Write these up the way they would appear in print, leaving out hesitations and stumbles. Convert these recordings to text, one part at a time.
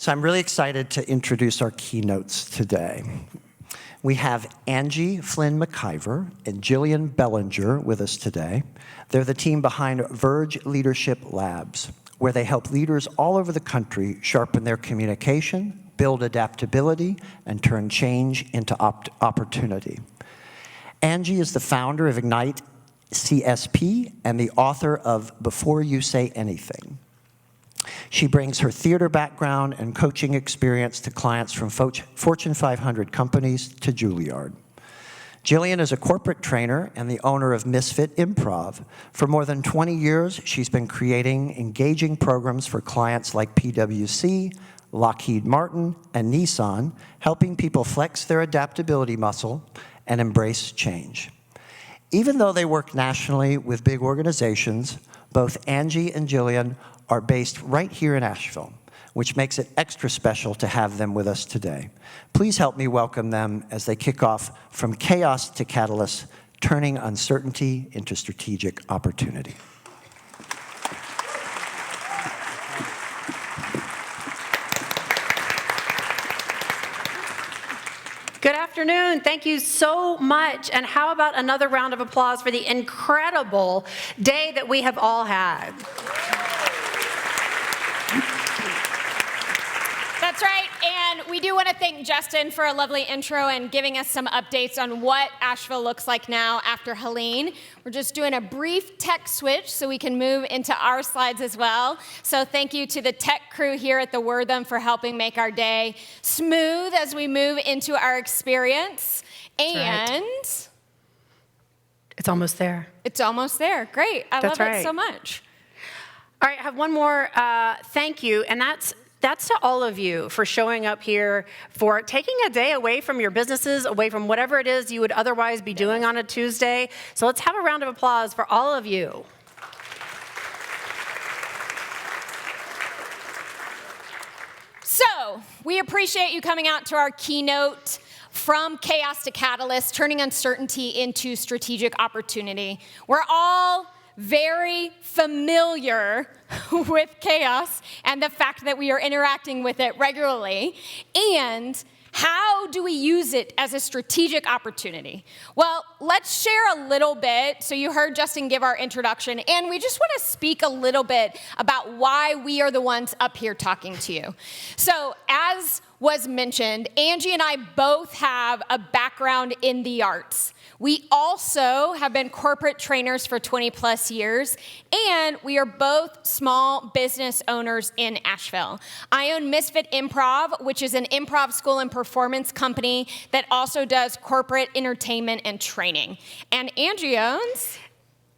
So I'm really excited to introduce our keynotes today. We have Angie Flynn-McIver and Gillian Bellinger with us today. They're the team behind Verge Leadership Labs, where they help leaders all over the country sharpen their communication, build adaptability, and turn change into opportunity. Angie is the founder of Ignite CSP and the author of Before You Say Anything. She brings her theater background and coaching experience to clients from Fortune 500 companies to Juilliard. Gillian is a corporate trainer and the owner of Misfit Improv. For more than 20 years, she's been creating engaging programs for clients like PwC, Lockheed Martin, and Nissan, helping people flex their adaptability muscle and embrace change. Even though they work nationally with big organizations, both Angie and Gillian are based right here in Asheville, which makes it extra special to have them with us today. Please help me welcome them as they kick off From Chaos to Catalyst, Turning Uncertainty into Strategic Opportunity. Good afternoon. Thank you so much. And how about another round of applause for the incredible day that we have all had? That's right, and we do want to thank Justin for a lovely intro and giving us some updates on what Asheville looks like now after Helene. We're just doing a brief tech switch so we can move into our slides as well. So thank you to the tech crew here at the Wortham for helping make our day smooth as we move into our experience. And right. It's almost there. It's almost there. Great. I love it so much. All right, I have one more thank you, and that's to all of you for showing up here, for taking a day away from your businesses, away from whatever it is you would otherwise be doing on a Tuesday. So let's have a round of applause for all of you. So we appreciate you coming out to our keynote, From Chaos to Catalyst, Turning Uncertainty into Strategic Opportunity. We're all very familiar with chaos and the fact that we are interacting with it regularly. And how do we use it as a strategic opportunity? Well, let's share a little bit. So you heard Justin give our introduction, and we just want to speak a little bit about why we are the ones up here talking to you. So as was mentioned, Angie and I both have a background in the arts. We also have been corporate trainers for 20 plus years, and we are both small business owners in Asheville. I own Misfit Improv, which is an improv school and performance company that also does corporate entertainment and training. And Angie owns...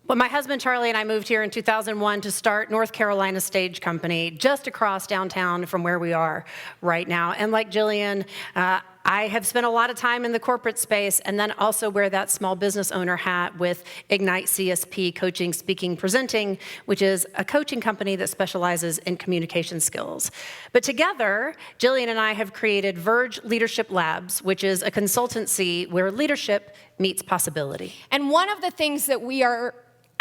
Well, my husband Charlie and I moved here in 2001 to start North Carolina Stage Company, just across downtown from where we are right now. And like Gillian, I have spent a lot of time in the corporate space, and then also wear that small business owner hat with Ignite CSP, Coaching, Speaking, Presenting, which is a coaching company that specializes in communication skills. But together, Gillian and I have created Verge Leadership Labs, which is a consultancy where leadership meets possibility. And one of the things that we are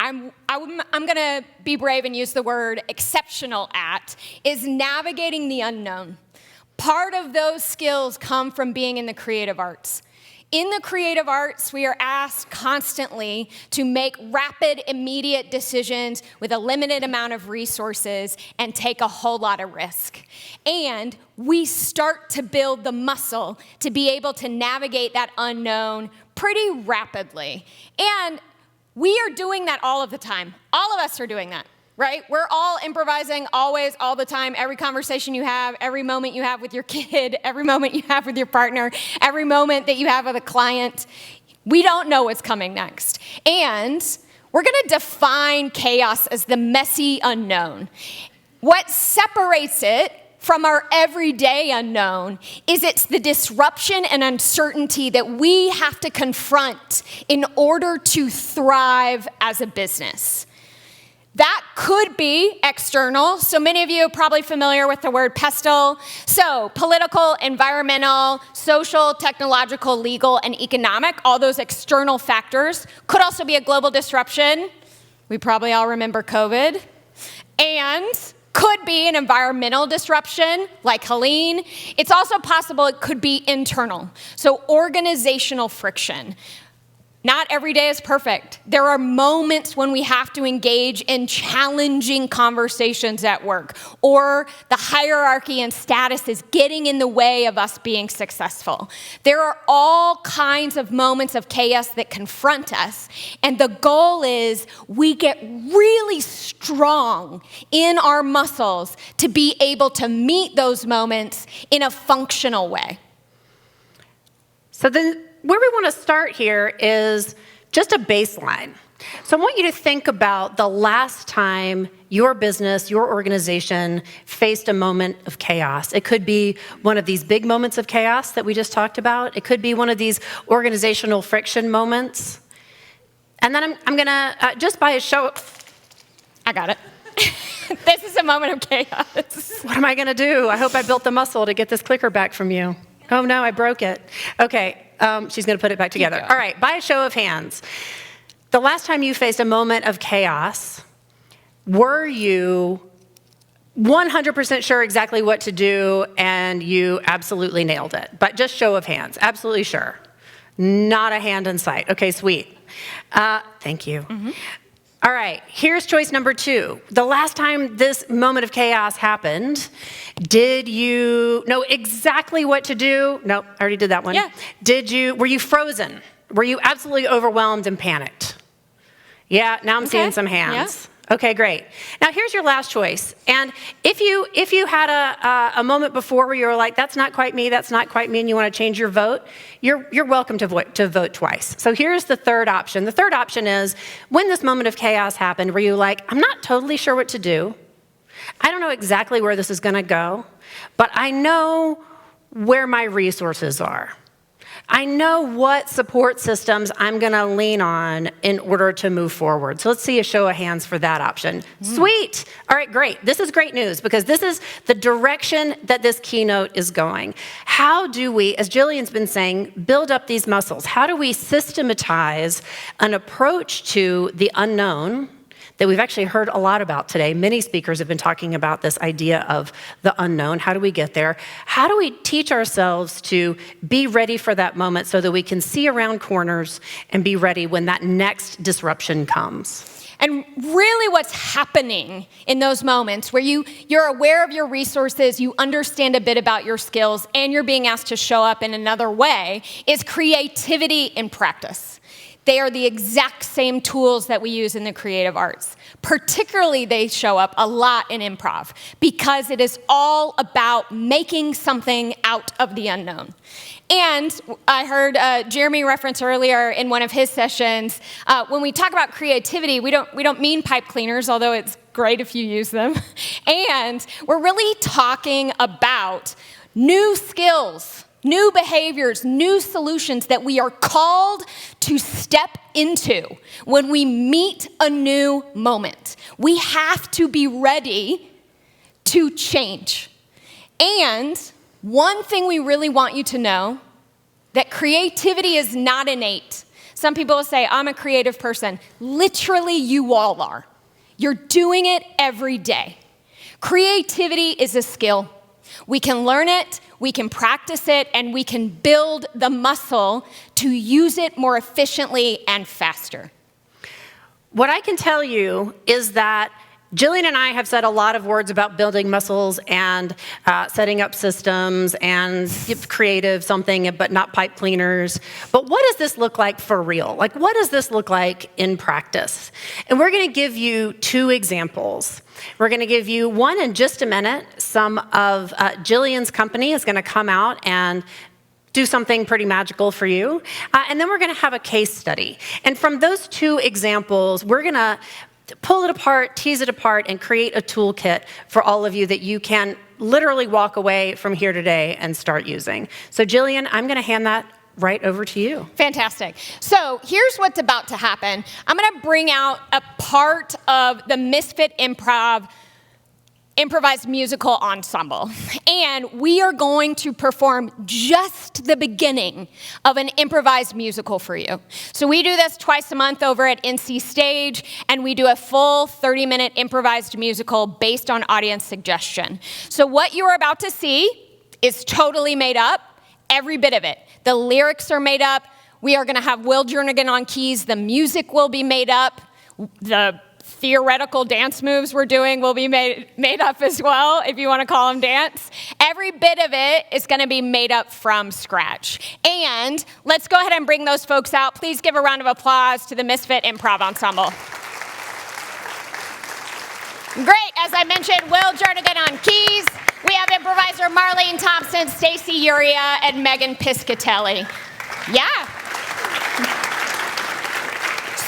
I'm going to be brave and use the word exceptional at, is navigating the unknown. Part of those skills come from being in the creative arts. In the creative arts, we are asked constantly to make rapid, immediate decisions with a limited amount of resources and take a whole lot of risk. And we start to build the muscle to be able to navigate that unknown pretty rapidly. And we are doing that all of the time. All of us are doing that, right? We're all improvising always, all the time. Every conversation you have, every moment you have with your kid, every moment you have with your partner, every moment that you have with a client, we don't know what's coming next. And we're going to define chaos as the messy unknown. What separates it from our everyday unknown is it's the disruption and uncertainty that we have to confront in order to thrive as a business. That could be external. So many of you are probably familiar with the word PESTLE. So political, environmental, social, technological, legal, and economic, all those external factors. Could also be a global disruption. We probably all remember COVID. And Could be an environmental disruption, like Helene. It's also possible it could be internal, so organizational friction. Not every day is perfect. There are moments when we have to engage in challenging conversations at work, or the hierarchy and status is getting in the way of us being successful. There are all kinds of moments of chaos that confront us, and the goal is we get really strong in our muscles to be able to meet those moments in a functional way. So then, where we want to start here is just a baseline. So I want you to think about the last time your business, your organization faced a moment of chaos. It could be one of these big moments of chaos that we just talked about. It could be one of these organizational friction moments. And then I'm going to, just by a show, I got it. This is a moment of chaos. What am I going to do? I hope I built the muscle to get this clicker back from you. Oh no, I broke it. Okay, she's going to put it back together. All right, by a show of hands, the last time you faced a moment of chaos, were you 100% sure exactly what to do and you absolutely nailed it? But just show of hands, absolutely sure. Not a hand in sight. Okay, sweet. Thank you. Mm-hmm. All right, here's choice number 2. The last time this moment of chaos happened, did you know exactly what to do? Nope, I already did that one. Yeah. Were you frozen? Were you absolutely overwhelmed and panicked? Yeah, now I'm seeing some hands. Yeah. Okay, great. Now here's your last choice. And if you had a moment before where you were like, that's not quite me, and you want to change your vote, you're welcome to vote twice. So here's the third option. The third option is, when this moment of chaos happened, were you like, I'm not totally sure what to do. I don't know exactly where this is going to go, but I know where my resources are. I know what support systems I'm going to lean on in order to move forward. So let's see a show of hands for that option. Sweet. All right, great. This is great news because this is the direction that this keynote is going. How do we, as Gillian's been saying, build up these muscles? How do we systematize an approach to the unknown that we've actually heard a lot about today? Many speakers have been talking about this idea of the unknown. How do we get there? How do we teach ourselves to be ready for that moment so that we can see around corners and be ready when that next disruption comes? And really what's happening in those moments where you're aware of your resources, you understand a bit about your skills, and you're being asked to show up in another way is creativity in practice. They are the exact same tools that we use in the creative arts. Particularly, they show up a lot in improv because it is all about making something out of the unknown. And I heard Jeremy reference earlier in one of his sessions, when we talk about creativity, we don't mean pipe cleaners, although it's great if you use them. And we're really talking about new skills, new behaviors, new solutions that we are called to step into when we meet a new moment. We have to be ready to change. And one thing we really want you to know, that creativity is not innate. Some people will say, I'm a creative person. Literally, you all are. You're doing it every day. Creativity is a skill. We can learn it, we can practice it, and we can build the muscle to use it more efficiently and faster. What I can tell you is that Gillian and I have said a lot of words about building muscles and setting up systems and creative something, but not pipe cleaners. But what does this look like for real? Like, what does this look like in practice? And we're going to give you 2 examples. We're going to give you one in just a minute. Some of Gillian's company is going to come out and do something pretty magical for you. And then we're going to have a case study. And from those 2 examples, we're going to pull it apart, tease it apart, and create a toolkit for all of you that you can literally walk away from here today and start using. So Gillian, I'm going to hand that right over to you. Fantastic. So here's what's about to happen. I'm going to bring out a part of the Misfit Improv improvised musical ensemble. And we are going to perform just the beginning of an improvised musical for you. So we do this twice a month over at NC Stage, and we do a full 30-minute improvised musical based on audience suggestion. So what you are about to see is totally made up, every bit of it. The lyrics are made up. We are going to have Will Jernigan on keys. The music will be made up. The theoretical dance moves we're doing will be made up as well, if you want to call them dance. Every bit of it is going to be made up from scratch. And let's go ahead and bring those folks out. Please give a round of applause to the Misfit Improv Ensemble. Great, as I mentioned, Will Jernigan on keys. We have improviser Marlene Thompson, Stacey Uria, and Megan Piscatelli. Yeah.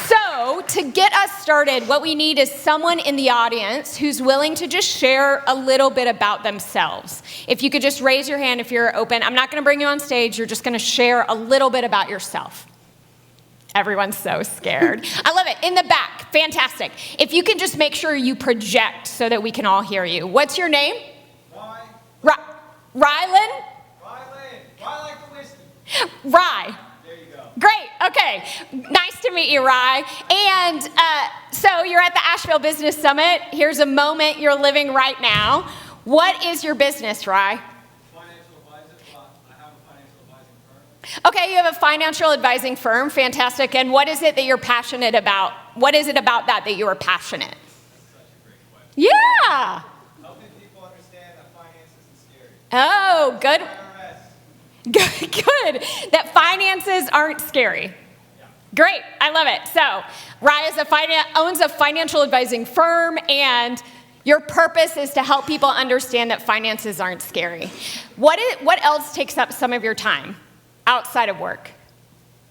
So, to get us started, what we need is someone in the audience who's willing to just share a little bit about themselves. If you could just raise your hand if you're open. I'm not going to bring you on stage. You're just going to share a little bit about yourself. Everyone's so scared. I love it. In the back. Fantastic. If you can just make sure you project so that we can all hear you. What's your name? Rylan? Rylan. Rye like the whiskey. Rye. There you go. Great. Okay. Nice to meet you, Rye. And so you're at the Asheville Business Summit. Here's a moment you're living right now. What is your business, Rye? Financial advisor. I have a financial advising firm. Okay, you have a financial advising firm. Fantastic. And what is it that you're passionate about? What is it about that you are passionate? That's such a great question. Yeah. Helping people understand that finance isn't scary. Oh, good. IRS. Good. That finances aren't scary. Yeah. Great. I love it. So, Rye owns a financial advising firm, and your purpose is to help people understand that finances aren't scary. What else takes up some of your time outside of work?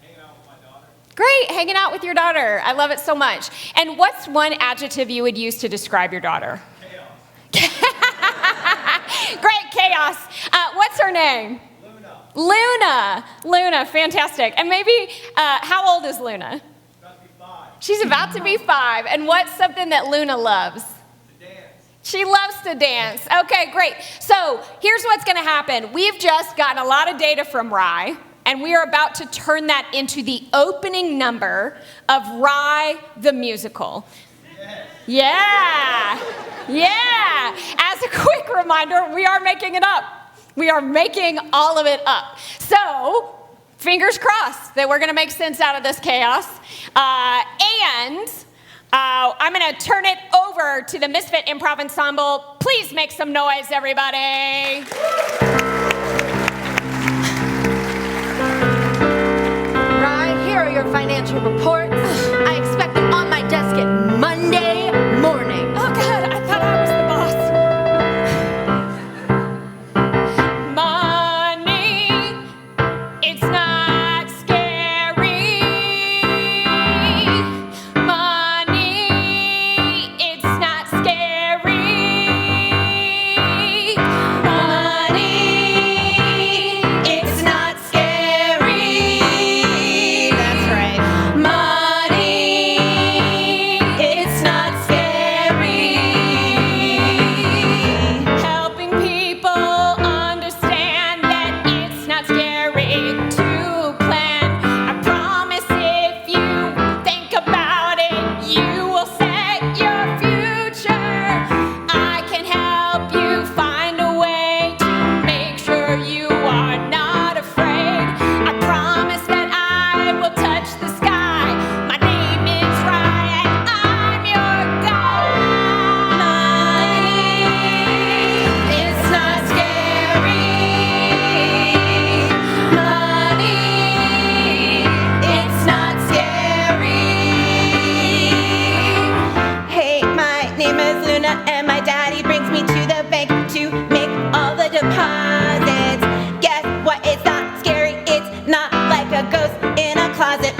Hanging out with my daughter. Great. Hanging out with your daughter. I love it so much. And what's one adjective you would use to describe your daughter? Chaos. Great. Chaos. What's her name? Luna, fantastic. And maybe, how old is Luna? About to be 5. She's about to be 5. And what's something that Luna loves? To dance. She loves to dance. Okay, great. So here's what's going to happen. We've just gotten a lot of data from Rye, and we are about to turn that into the opening number of Rye the Musical. Yes. Yeah. As a quick reminder, we are making it up. We are making all of it up. So, fingers crossed that we're going to make sense out of this chaos. And I'm going to turn it over to the Misfit Improv Ensemble. Please make some noise, everybody. Right, here are your financial reports. I expect them on my desk at Monday morning. Oh, God, I thought I was the boss. Money, it's not scary. Money, it's not scary. Money, it's not scary. That's right. Money, it's not scary. Helping people understand that it's not scary to plan. I promise if you think about it, you will set your future. I can help you find a way to make sure you are not afraid. I promise that I will touch the sky. My name is Ryan, I'm your guide. It's not scary. Money, it's not scary. Hey, my name is Luna, and my daddy brings me to the bank to make all the deposits. Guess what? It's not scary. It's not like a ghost in a closet.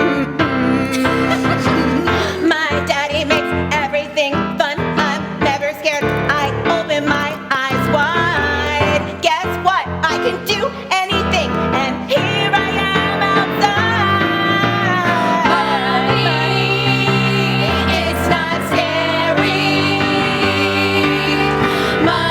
My daddy makes everything fun. I'm never scared. I open my eyes wide. Guess what? I can do anything, and here I am outside. Money, it's not scary. Money,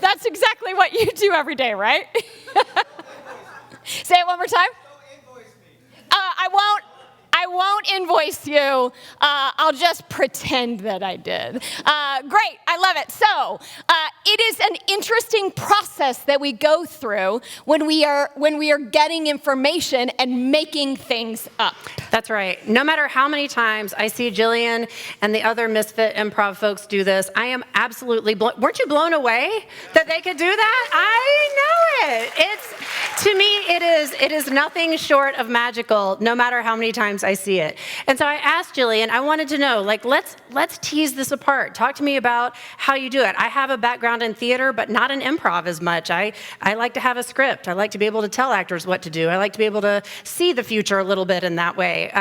That's exactly what you do every day, right? Say it one more time. I won't invoice you. I'll just pretend that I did. Great, I love it. So it is an interesting process that we go through when we are getting information and making things up. That's right. No matter how many times I see Gillian and the other Misfit improv folks do this, I am absolutely weren't you blown away that they could do that? I know it. To me, it is nothing short of magical, no matter how many times I see it. And so I asked Gillian, I wanted to know, like, let's tease this apart. Talk to me about how you do it. I have a background in theater, but not in improv as much. I like to have a script. I like to be able to tell actors what to do. I like to be able to see the future a little bit in that way.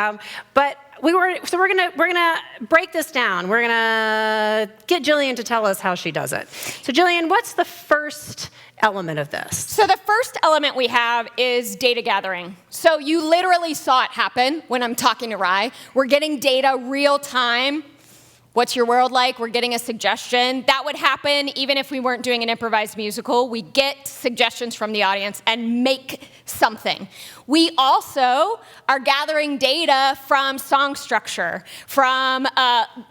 But we're gonna break this down. We're gonna get Gillian to tell us how she does it. So Gillian, what's the first element of this? So the first element we have is data gathering. So you literally saw it happen when I'm talking to Rye. We're getting data real time. What's your world like? We're getting a suggestion. That would happen even if we weren't doing an improvised musical. We get suggestions from the audience and make something. We also are gathering data from song structure, from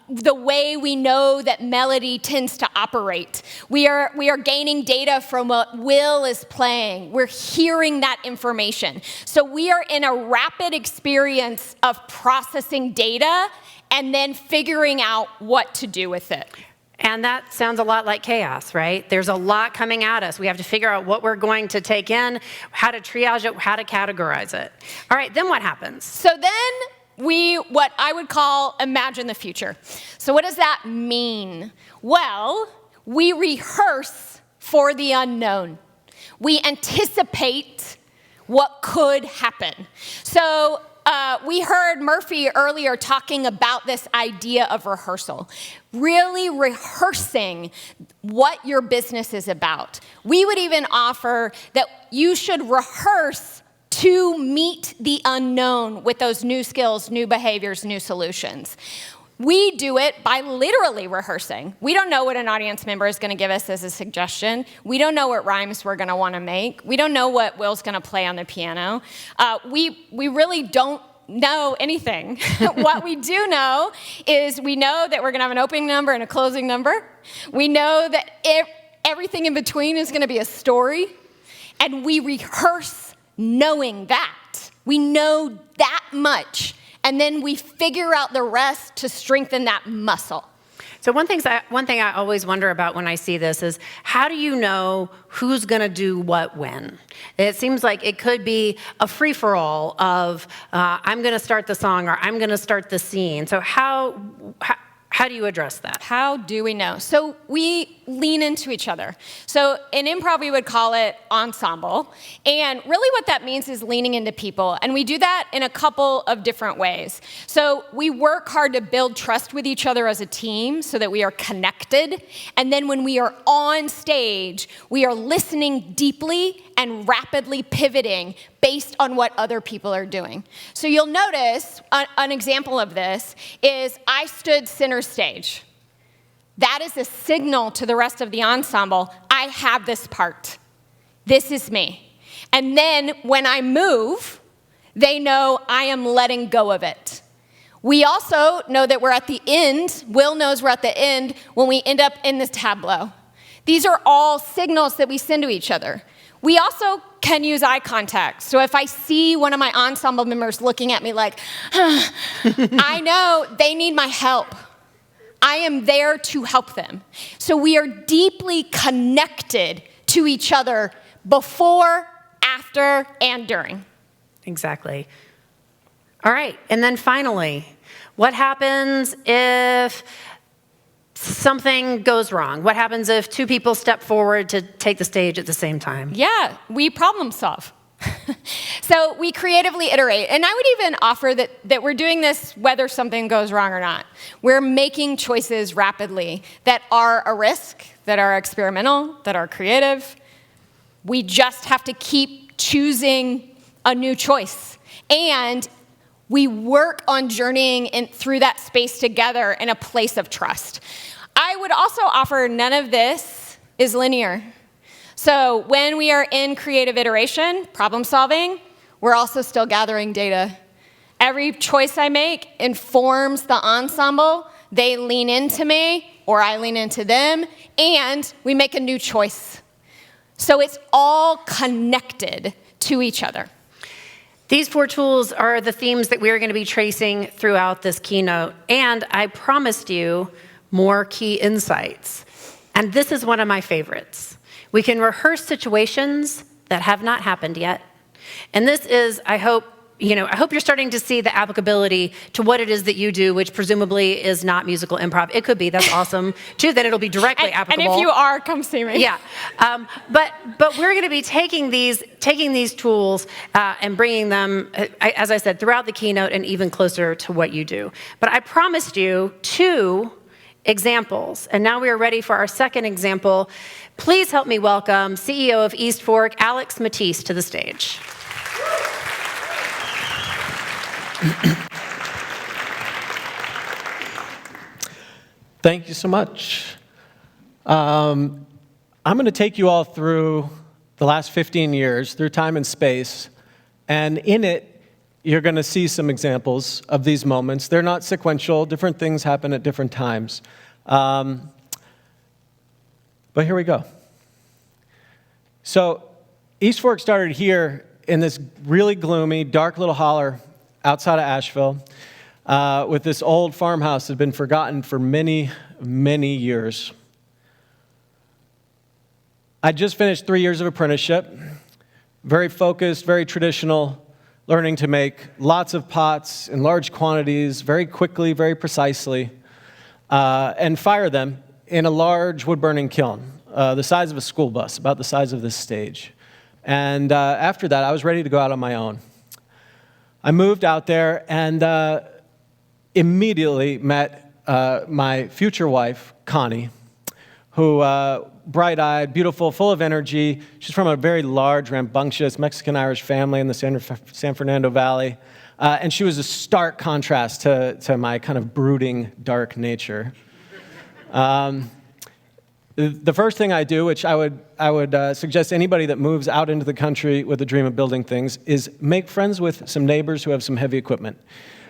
the way we know that melody tends to operate. We are gaining data from what Will is playing. We're hearing that information. So we are in a rapid experience of processing data and then figuring out what to do with it. And that sounds a lot like chaos, right? There's a lot coming at us. We have to figure out what we're going to take in, how to triage it, how to categorize it. All right, then what happens? So then what I would call imagine the future. So what does that mean? Well, we rehearse for the unknown. We anticipate what could happen. So we heard Murphy earlier talking about this idea of rehearsal, really rehearsing what your business is about. We would even offer that you should rehearse to meet the unknown with those new skills, new behaviors, new solutions. We do it by literally rehearsing. We don't know what an audience member is going to give us as a suggestion. We don't know what rhymes we're going to want to make. We don't know what Will's going to play on the piano. We really don't know anything. What we do know is we know that we're going to have an opening number and a closing number. We know that everything in between is going to be a story. And we rehearse knowing that. We know that much. And then we figure out the rest to strengthen that muscle. So one thing I always wonder about when I see this is, how do you know who's going to do what when? It seems like it could be a free-for-all of, I'm going to start the song or I'm going to start the scene. So how do you address that? How do we know? So we lean into each other. So in improv, we would call it ensemble. And really what that means is leaning into people. And we do that in a couple of different ways. So we work hard to build trust with each other as a team so that we are connected. And then when we are on stage, we are listening deeply and rapidly pivoting based on what other people are doing. So you'll notice an example of this is I stood center stage. That is a signal to the rest of the ensemble, I have this part. This is me. And then when I move, they know I am letting go of it. We also know that we're at the end. Will knows we're at the end when we end up in this tableau. These are all signals that we send to each other. We also can use eye contact. So if I see one of my ensemble members looking at me like, I know they need my help. I am there to help them. So we are deeply connected to each other before, after, and during. Exactly. All right, and then finally, what happens if something goes wrong? What happens if two people step forward to take the stage at the same time? Yeah, we problem solve. So we creatively iterate. And I would even offer that we're doing this whether something goes wrong or not. We're making choices rapidly that are a risk, that are experimental, that are creative. We just have to keep choosing a new choice. And we work on journeying through that space together in a place of trust. I would also offer none of this is linear. So when we are in creative iteration, problem solving, we're also still gathering data. Every choice I make informs the ensemble. They lean into me, or I lean into them, and we make a new choice. So it's all connected to each other. These 4 tools are the themes that we're going to be tracing throughout this keynote. And I promised you more key insights. And this is one of my favorites. We can rehearse situations that have not happened yet. And this is, I hope you're starting to see the applicability to what it is that you do, which presumably is not musical improv. It could be. That's awesome, too. Then it'll be directly applicable. And if you are, come see me. Yeah. But we're going to be taking these tools and bringing them, as I said, throughout the keynote and even closer to what you do. But I promised you 2 examples. And now we are ready for our second example. Please help me welcome CEO of East Fork, Alex Matisse, to the stage. Thank you so much. I'm going to take you all through the last 15 years, through time and space, and in it, you're going to see some examples of these moments. They're not sequential. Different things happen at different times. But here we go. So East Fork started here in this really gloomy, dark little holler outside of Asheville, with this old farmhouse that had been forgotten for many, many years. I just finished 3 years of apprenticeship, very focused, very traditional, learning to make lots of pots in large quantities, very quickly, very precisely, and fire them in a large wood-burning kiln, the size of a school bus, about the size of this stage. And after that, I was ready to go out on my own. I moved out there and immediately met my future wife, Connie, who, bright-eyed, beautiful, full of energy. She's from a very large, rambunctious Mexican-Irish family in the San Fernando Valley. And she was a stark contrast to my kind of brooding, dark nature. The first thing I do, which I would suggest anybody that moves out into the country with a dream of building things, is make friends with some neighbors who have some heavy equipment.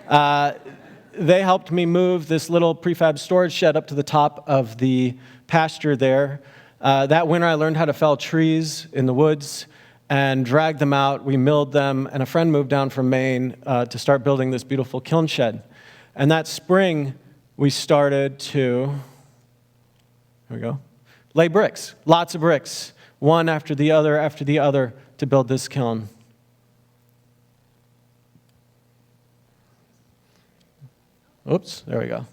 They helped me move this little prefab storage shed up to the top of the pasture there. That winter, I learned how to fell trees in the woods and drag them out. We milled them, and a friend moved down from Maine to start building this beautiful kiln shed. And that spring, we started to, here we go, lay bricks, lots of bricks, one after the other, to build this kiln. Oops, there we go.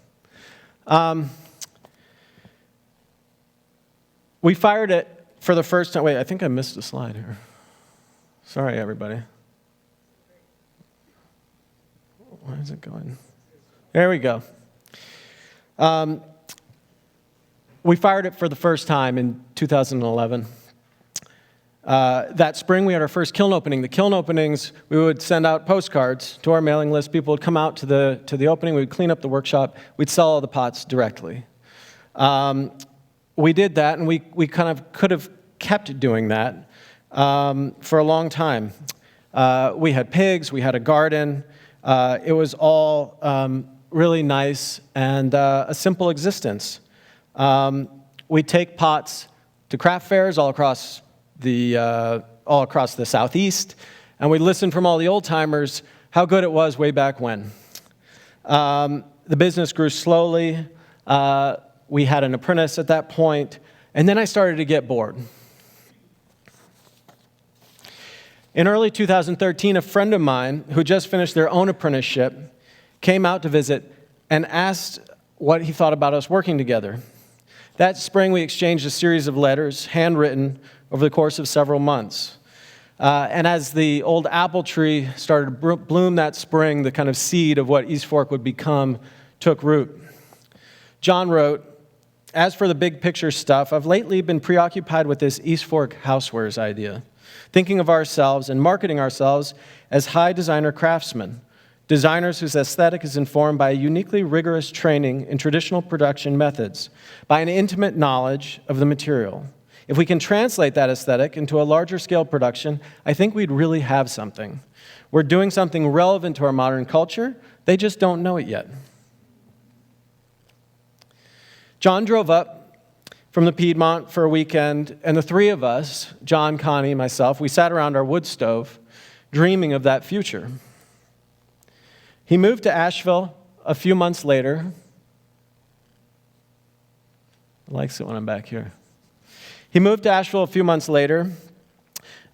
We fired it for the first time. Wait, I think I missed a slide here. Sorry, everybody. Where is it going? There we go. We fired it for the first time in 2011. That spring, we had our first kiln opening. The kiln openings, we would send out postcards to our mailing list. People would come out to the opening. We'd clean up the workshop. We'd sell all the pots directly. We did that, and we kind of could have kept doing that for a long time. We had pigs. We had a garden. It was all really nice and a simple existence. We take pots to craft fairs all across the Southeast, and we listen from all the old timers how good it was way back when. The business grew slowly. We had an apprentice at that point, and then I started to get bored. In early 2013, a friend of mine who just finished their own apprenticeship came out to visit and asked what he thought about us working together. That spring, we exchanged a series of letters, handwritten, over the course of several months. And as the old apple tree started to bloom that spring, the kind of seed of what East Fork would become took root. John wrote, "As for the big picture stuff, I've lately been preoccupied with this East Fork housewares idea, thinking of ourselves and marketing ourselves as high designer craftsmen, designers whose aesthetic is informed by a uniquely rigorous training in traditional production methods, by an intimate knowledge of the material, If we can translate that aesthetic into a larger scale production, I think we'd really have something. We're doing something relevant to our modern culture. They just don't know it yet. John drove up from the Piedmont for a weekend, and the three of us, John, Connie, myself, we sat around our wood stove dreaming of that future. He moved to Asheville a few months later. He likes it when I'm back here. He moved to Asheville a few months later,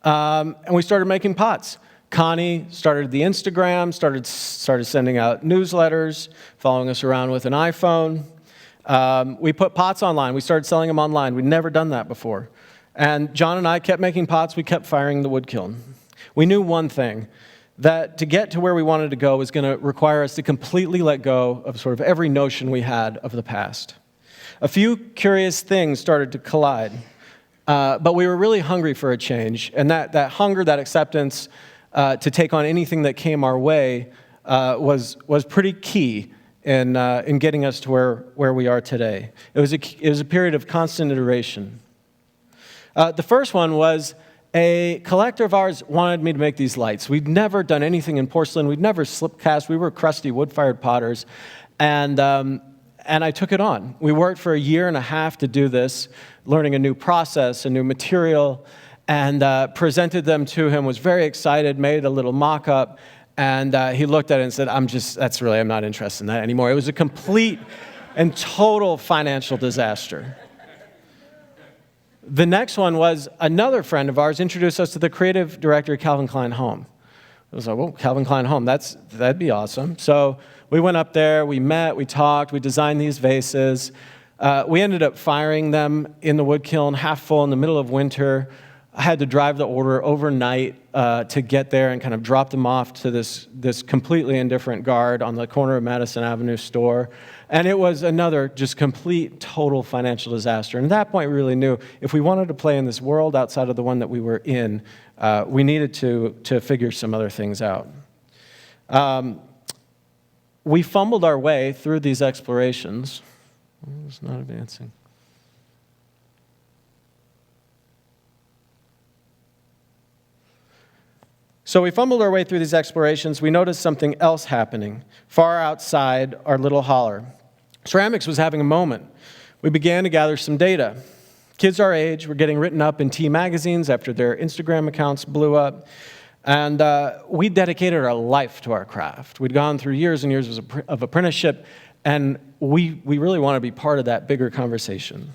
and we started making pots. Connie started the Instagram, started sending out newsletters, following us around with an iPhone. We put pots online. We started selling them online. We'd never done that before. And John and I kept making pots. We kept firing the wood kiln. We knew one thing, that to get to where we wanted to go was going to require us to completely let go of sort of every notion we had of the past. A few curious things started to collide, but we were really hungry for a change. And that hunger, that acceptance to take on anything that came our way was pretty key in getting us to where we are today. It was a period of constant iteration. The first one was a collector of ours wanted me to make these lights. We'd never done anything in porcelain. We'd never slip cast. We were crusty wood-fired potters. And I took it on. We worked for a year and a half to do this, learning a new process, a new material, and presented them to him, was very excited, made a little mock-up, and he looked at it and said, I'm not interested in that anymore. It was a complete and total financial disaster. The next one was another friend of ours introduced us to the creative director of Calvin Klein Home. I was like, well, Calvin Klein Home, that'd be awesome. So we went up there, we met, we talked, we designed these vases. We ended up firing them in the wood kiln, half full in the middle of winter. I had to drive the order overnight to get there and kind of drop them off to this completely indifferent guard on the corner of Madison Avenue store. And it was another just complete, total financial disaster. And at that point, we really knew if we wanted to play in this world outside of the one that we were in, we needed to figure some other things out. We fumbled our way through these explorations. It's not advancing. So we fumbled our way through these explorations. We noticed something else happening far outside our little holler. Ceramics was having a moment. We began to gather some data. Kids our age were getting written up in teen magazines after their Instagram accounts blew up. And we dedicated our life to our craft. We'd gone through years and years of apprenticeship, and we really want to be part of that bigger conversation.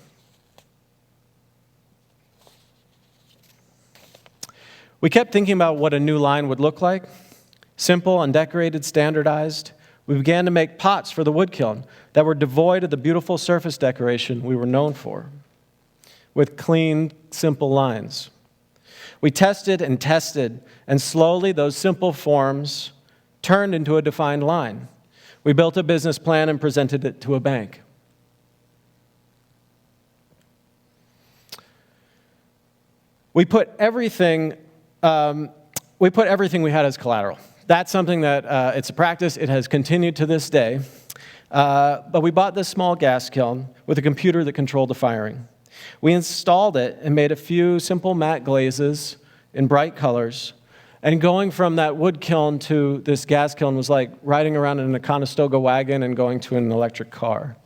We kept thinking about what a new line would look like. Simple, undecorated, standardized. We began to make pots for the wood kiln that were devoid of the beautiful surface decoration we were known for, with clean, simple lines. We tested, and slowly those simple forms turned into a defined line. We built a business plan and presented it to a bank. We put everything we had as collateral. That's something that it's a practice. It has continued to this day. But we bought this small gas kiln with a computer that controlled the firing. We installed it and made a few simple matte glazes in bright colors. And going from that wood kiln to this gas kiln was like riding around in a Conestoga wagon and going to an electric car.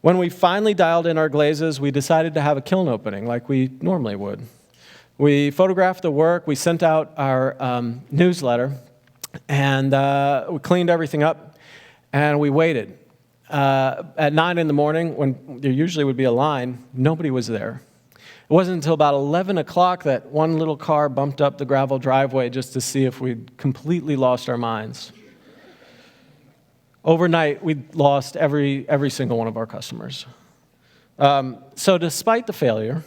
When we finally dialed in our glazes, we decided to have a kiln opening like we normally would. We photographed the work, we sent out our newsletter, and we cleaned everything up, and we waited. At 9 in the morning, when there usually would be a line, nobody was there. It wasn't until about 11 o'clock that one little car bumped up the gravel driveway just to see if we'd completely lost our minds. Overnight, we'd lost every single one of our customers. So despite the failure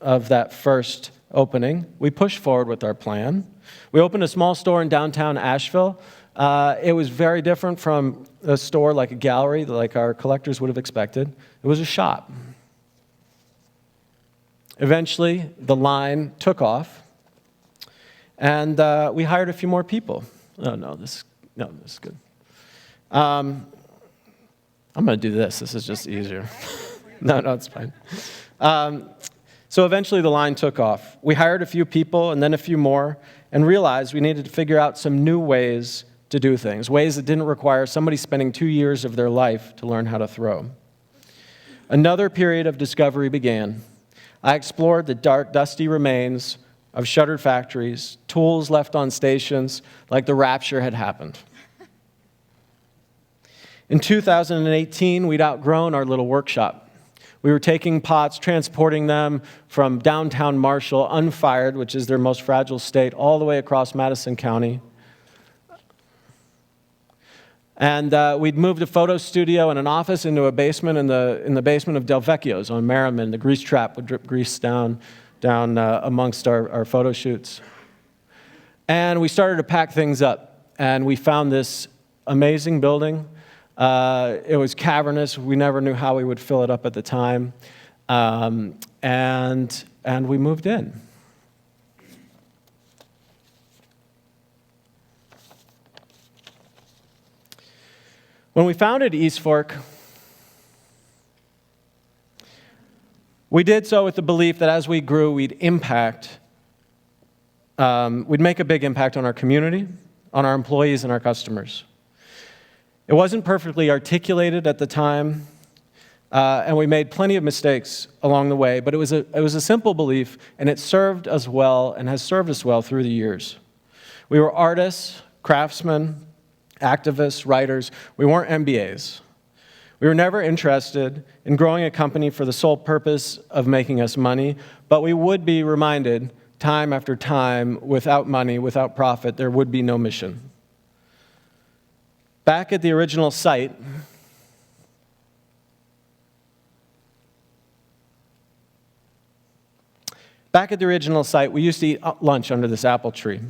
of that first opening, we pushed forward with our plan. We opened a small store in downtown Asheville. It was very different from a store like a gallery, like our collectors would have expected. It was a shop. Eventually, the line took off, and we hired a few more people. This is good. I'm going to do this. This is just easier. No, it's fine. So eventually the line took off. We hired a few people and then a few more and realized we needed to figure out some new ways to do things, ways that didn't require somebody spending 2 years of their life to learn how to throw. Another period of discovery began. I explored the dark, dusty remains of shuttered factories, tools left on stations like the rapture had happened. In 2018, we'd outgrown our little workshop. We were taking pots, transporting them from downtown Marshall, unfired, which is their most fragile state, all the way across Madison County. And we'd moved a photo studio and an office into a basement in the basement of Del Vecchio's on Merriman. The grease trap would drip grease down amongst our photo shoots. And we started to pack things up. And we found this amazing building. It was cavernous. We never knew how we would fill it up at the time. And we moved in. When we founded East Fork, we did so with the belief that as we grew, we'd make a big impact on our community, on our employees, and our customers. It wasn't perfectly articulated at the time, and we made plenty of mistakes along the way, but it was a simple belief, and it served us well and has served us well through the years. We were artists, craftsmen, activists, writers. We weren't MBAs. We were never interested in growing a company for the sole purpose of making us money, but we would be reminded time after time, without money, without profit, there would be no mission. Back at the original site, we used to eat lunch under this apple tree.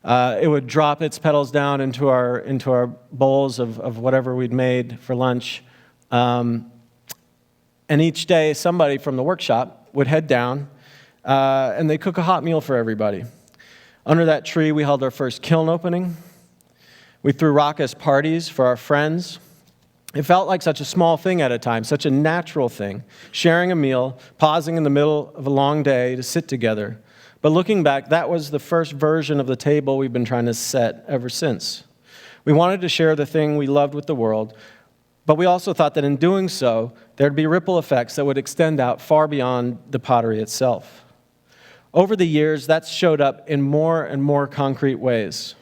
It would drop its petals down into our bowls of whatever we'd made for lunch. And each day, somebody from the workshop would head down, and they'd cook a hot meal for everybody. Under that tree, we held our first kiln opening. We threw raucous parties for our friends. It felt like such a small thing at a time, such a natural thing, sharing a meal, pausing in the middle of a long day to sit together. But looking back, that was the first version of the table we've been trying to set ever since. We wanted to share the thing we loved with the world, but we also thought that in doing so, there'd be ripple effects that would extend out far beyond the pottery itself. Over the years, that's showed up in more and more concrete ways.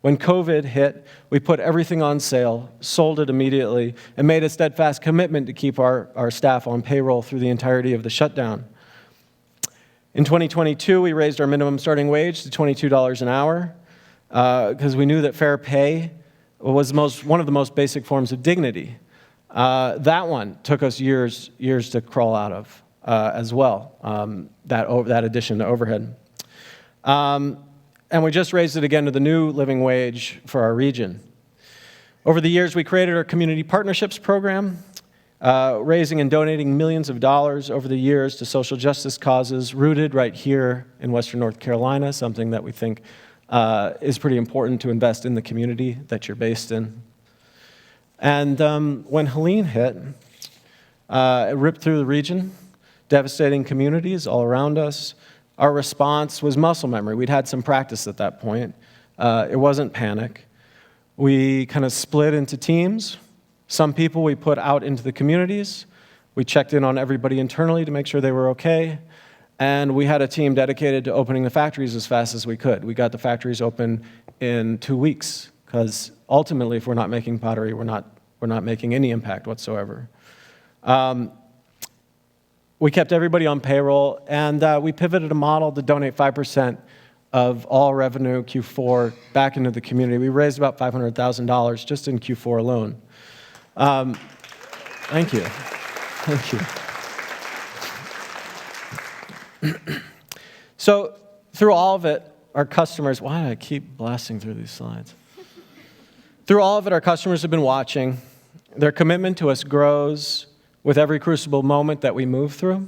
When COVID hit, we put everything on sale, sold it immediately, and made a steadfast commitment to keep our staff on payroll through the entirety of the shutdown. In 2022, we raised our minimum starting wage to $22 an hour because we knew that fair pay was one of the most basic forms of dignity. That one took us years to crawl out of as well, that addition to overhead. And we just raised it again to the new living wage for our region. Over the years, we created our community partnerships program, raising and donating millions of dollars over the years to social justice causes rooted right here in Western North Carolina, something that we think is pretty important to invest in the community that you're based in. And when Helene hit, it ripped through the region, devastating communities all around us. Our response was muscle memory. We'd had some practice at that point. It wasn't panic. We kind of split into teams. Some people we put out into the communities. We checked in on everybody internally to make sure they were okay. And we had a team dedicated to opening the factories as fast as we could. We got the factories open in 2 weeks, because ultimately, if we're not making pottery, we're not making any impact whatsoever. We kept everybody on payroll, and we pivoted a model to donate 5% of all revenue Q4 back into the community. We raised about $500,000 just in Q4 alone. Thank you. So through all of it, our customers, why do I keep blasting through these slides? Through all of it, our customers have been watching. Their commitment to us grows with every crucible moment that we move through.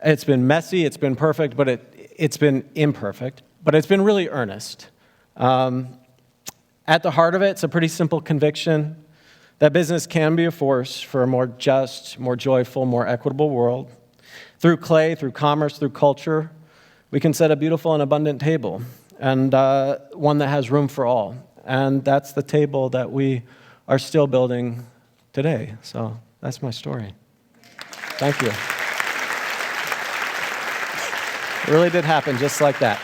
It's been messy, it's been perfect, but it's been imperfect, but it's been really earnest. At the heart of it, it's a pretty simple conviction that business can be a force for a more just, more joyful, more equitable world. Through clay, through commerce, through culture, we can set a beautiful and abundant table, and one that has room for all. And that's the table that we are still building today. So that's my story. Thank you. It really did happen just like that.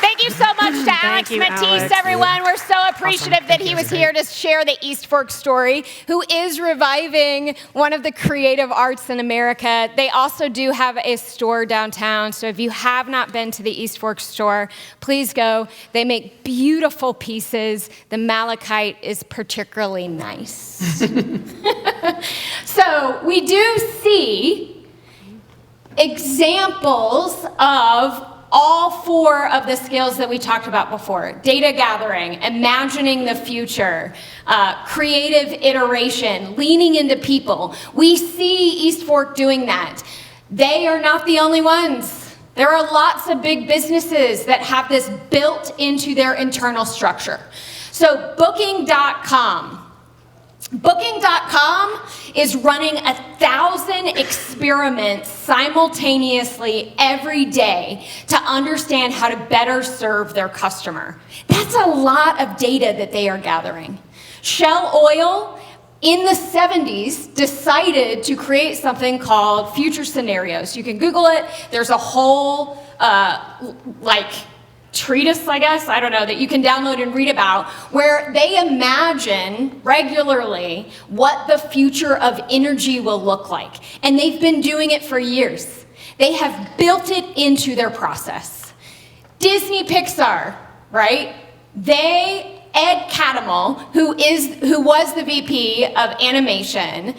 Thank you so much to Alex you, Matisse, Alex. everyone. We're so appreciative that he was here to share the East Fork story, who is reviving one of the creative arts in America. They also do have a store downtown, so if you have not been to the East Fork store, please go. They make beautiful pieces. The malachite is particularly nice. So we do see examples of all four of the skills that we talked about before: data gathering, imagining the future, creative iteration, leaning into people. We see East Fork doing that. They are not the only ones. There are lots of big businesses that have this built into their internal structure. So Booking.com. Booking.com is running 1,000 experiments simultaneously every day to understand how to better serve their customer. That's a lot of data that they are gathering. Shell Oil in the 70s decided to create something called future scenarios. You can Google it. There's a whole treatise, I guess, I don't know, that you can download and read about, where they imagine regularly what the future of energy will look like. And they've been doing it for years. They have built it into their process. Disney Pixar, right? Ed Catmull, who was the VP of animation,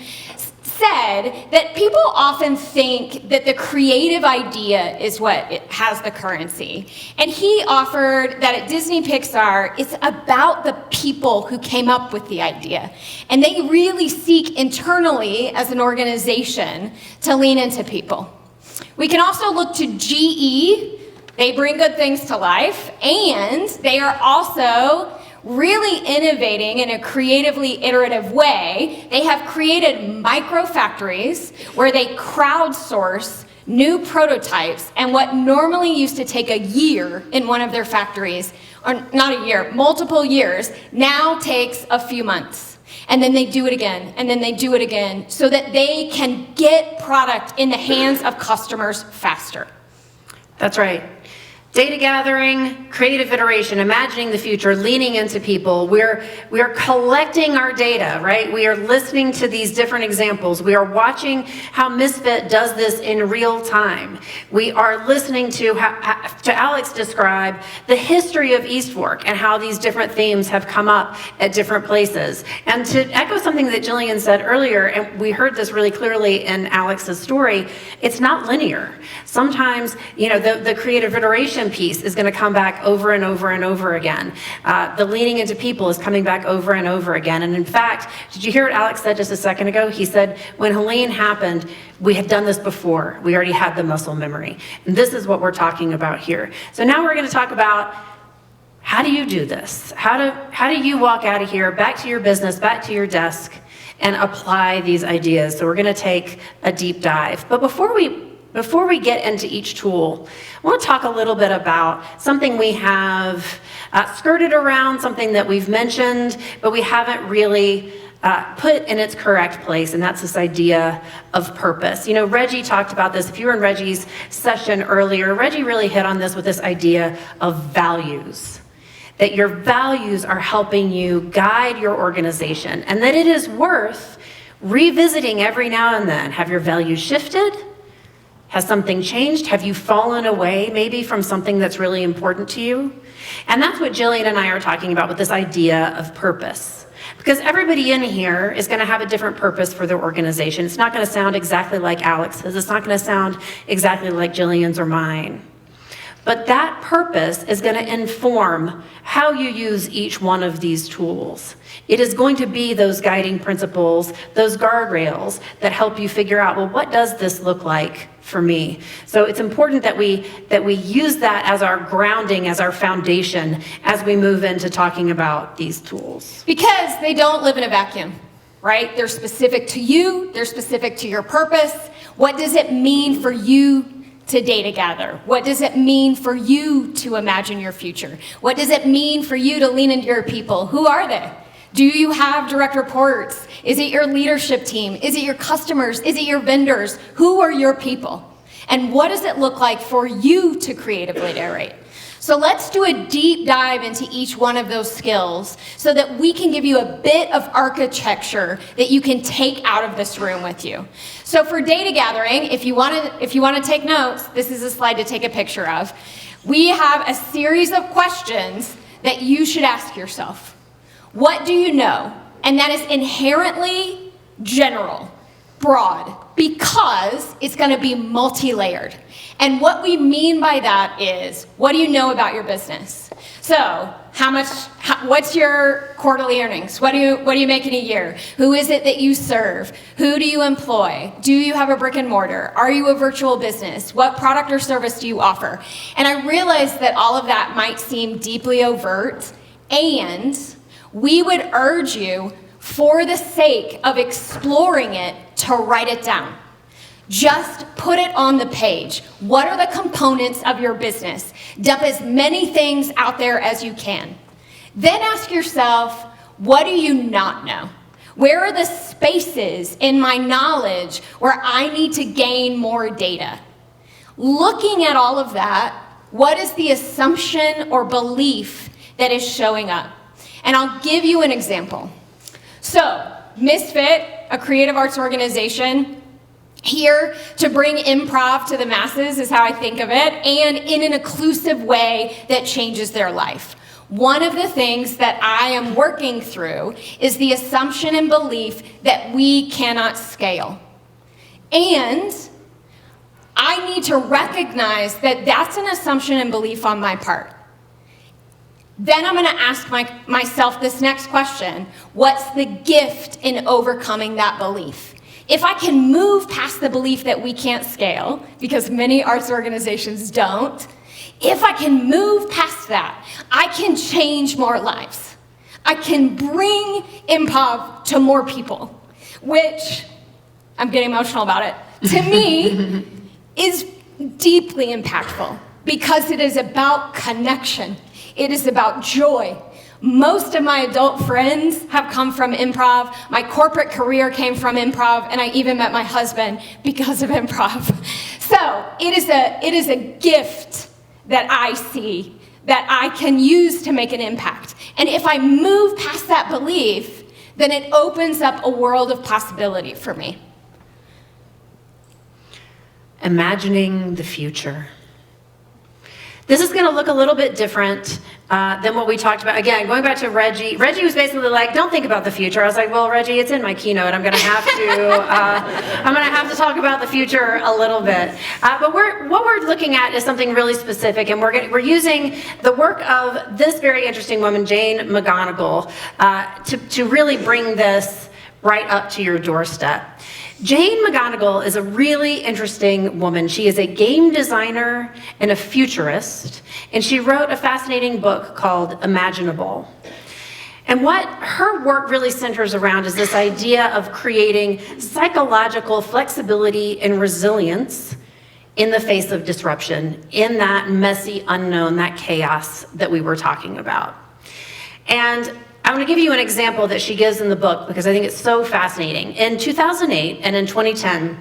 said that people often think that the creative idea is what has the currency. And he offered that at Disney Pixar, it's about the people who came up with the idea. And they really seek internally as an organization to lean into people. We can also look to GE. They bring good things to life, and they are also really innovating in a creatively iterative way. They have created micro factories where they crowdsource new prototypes, and what normally used to take a year in one of their factories, or not a year, multiple years, now takes a few months. And then they do it again, and then they do it again, so that they can get product in the hands of customers faster. That's right. Data gathering, creative iteration, imagining the future, leaning into people. We are collecting our data, right? We are listening to these different examples. We are watching how Misfit does this in real time. We are listening to Alex describe the history of East Fork and how these different themes have come up at different places. And to echo something that Gillian said earlier, and we heard this really clearly in Alex's story, it's not linear. Sometimes, the creative iteration piece is going to come back over and over and over again. The leaning into people is coming back over and over again. And in fact, did you hear what Alex said just a second ago? He said, when Helene happened, we had done this before. We already had the muscle memory. And this is what we're talking about here. So now we're going to talk about, how do you do this? How do you walk out of here, back to your business, back to your desk, and apply these ideas? So we're going to take a deep dive. But before we get into each tool, I want to talk a little bit about something we have skirted around, something that we've mentioned, but we haven't really put in its correct place, and that's this idea of purpose. Reggie talked about this. If you were in Reggie's session earlier, Reggie really hit on this with this idea of values. That your values are helping you guide your organization, and that it is worth revisiting every now and then. Have your values shifted? Has something changed? Have you fallen away maybe from something that's really important to you? And that's what Gillian and I are talking about with this idea of purpose. Because everybody in here is going to have a different purpose for their organization. It's not going to sound exactly like Alex's. It's not going to sound exactly like Gillian's or mine. But that purpose is going to inform how you use each one of these tools. It is going to be those guiding principles, those guardrails that help you figure out, well, what does this look like for me. So it's important that we use that as our grounding, as our foundation, as we move into talking about these tools. Because they don't live in a vacuum, right? They're specific to you, they're specific to your purpose. What does it mean for you to data gather? What does it mean for you to imagine your future? What does it mean for you to lean into your people? Who are they? Do you have direct reports? Is it your leadership team? Is it your customers? Is it your vendors? Who are your people? And what does it look like for you to creatively iterate? So let's do a deep dive into each one of those skills so that we can give you a bit of architecture that you can take out of this room with you. So for data gathering, if you want to take notes, this is a slide to take a picture of. We have a series of questions that you should ask yourself. What do you know? And that is inherently general, broad, because it's going to be multi-layered. And what we mean by that is, what do you know about your business? So, what's your quarterly earnings? What do you make in a year? Who is it that you serve? Who do you employ? Do you have a brick and mortar? Are you a virtual business? What product or service do you offer? And I realize that all of that might seem deeply overt, and we would urge you, for the sake of exploring it, to write it down. Just put it on the page. What are the components of your business? Dump as many things out there as you can. Then ask yourself, what do you not know? Where are the spaces in my knowledge where I need to gain more data? Looking at all of that, what is the assumption or belief that is showing up? And I'll give you an example. So, Misfit, a creative arts organization, here to bring improv to the masses is how I think of it, and in an inclusive way that changes their life. One of the things that I am working through is the assumption and belief that we cannot scale. And I need to recognize that that's an assumption and belief on my part. Then I'm going to ask myself this next question. What's the gift in overcoming that belief? If I can move past the belief that we can't scale, because many arts organizations don't, if I can move past that, I can change more lives. I can bring improv to more people, which, I'm getting emotional about it, to me is deeply impactful because it is about connection. It is about joy. Most of my adult friends have come from improv. My corporate career came from improv, and I even met my husband because of improv. So it is a gift that I see that I can use to make an impact. And if I move past that belief, then it opens up a world of possibility for me. Imagining the future. This is going to look a little bit different than what we talked about. Again, going back to Reggie. Reggie was basically like, "Don't think about the future." I was like, "Well, Reggie, it's in my keynote. I'm going to have to talk about the future a little bit." But what we're looking at is something really specific, and we're using the work of this very interesting woman, Jane McGonigal, to really bring this right up to your doorstep. Jane McGonigal is a really interesting woman. She is a game designer and a futurist, and she wrote a fascinating book called Imaginable. And what her work really centers around is this idea of creating psychological flexibility and resilience in the face of disruption, in that messy unknown, that chaos that we were talking about. And I'm going to give you an example that she gives in the book because I think it's so fascinating. In 2008 and in 2010,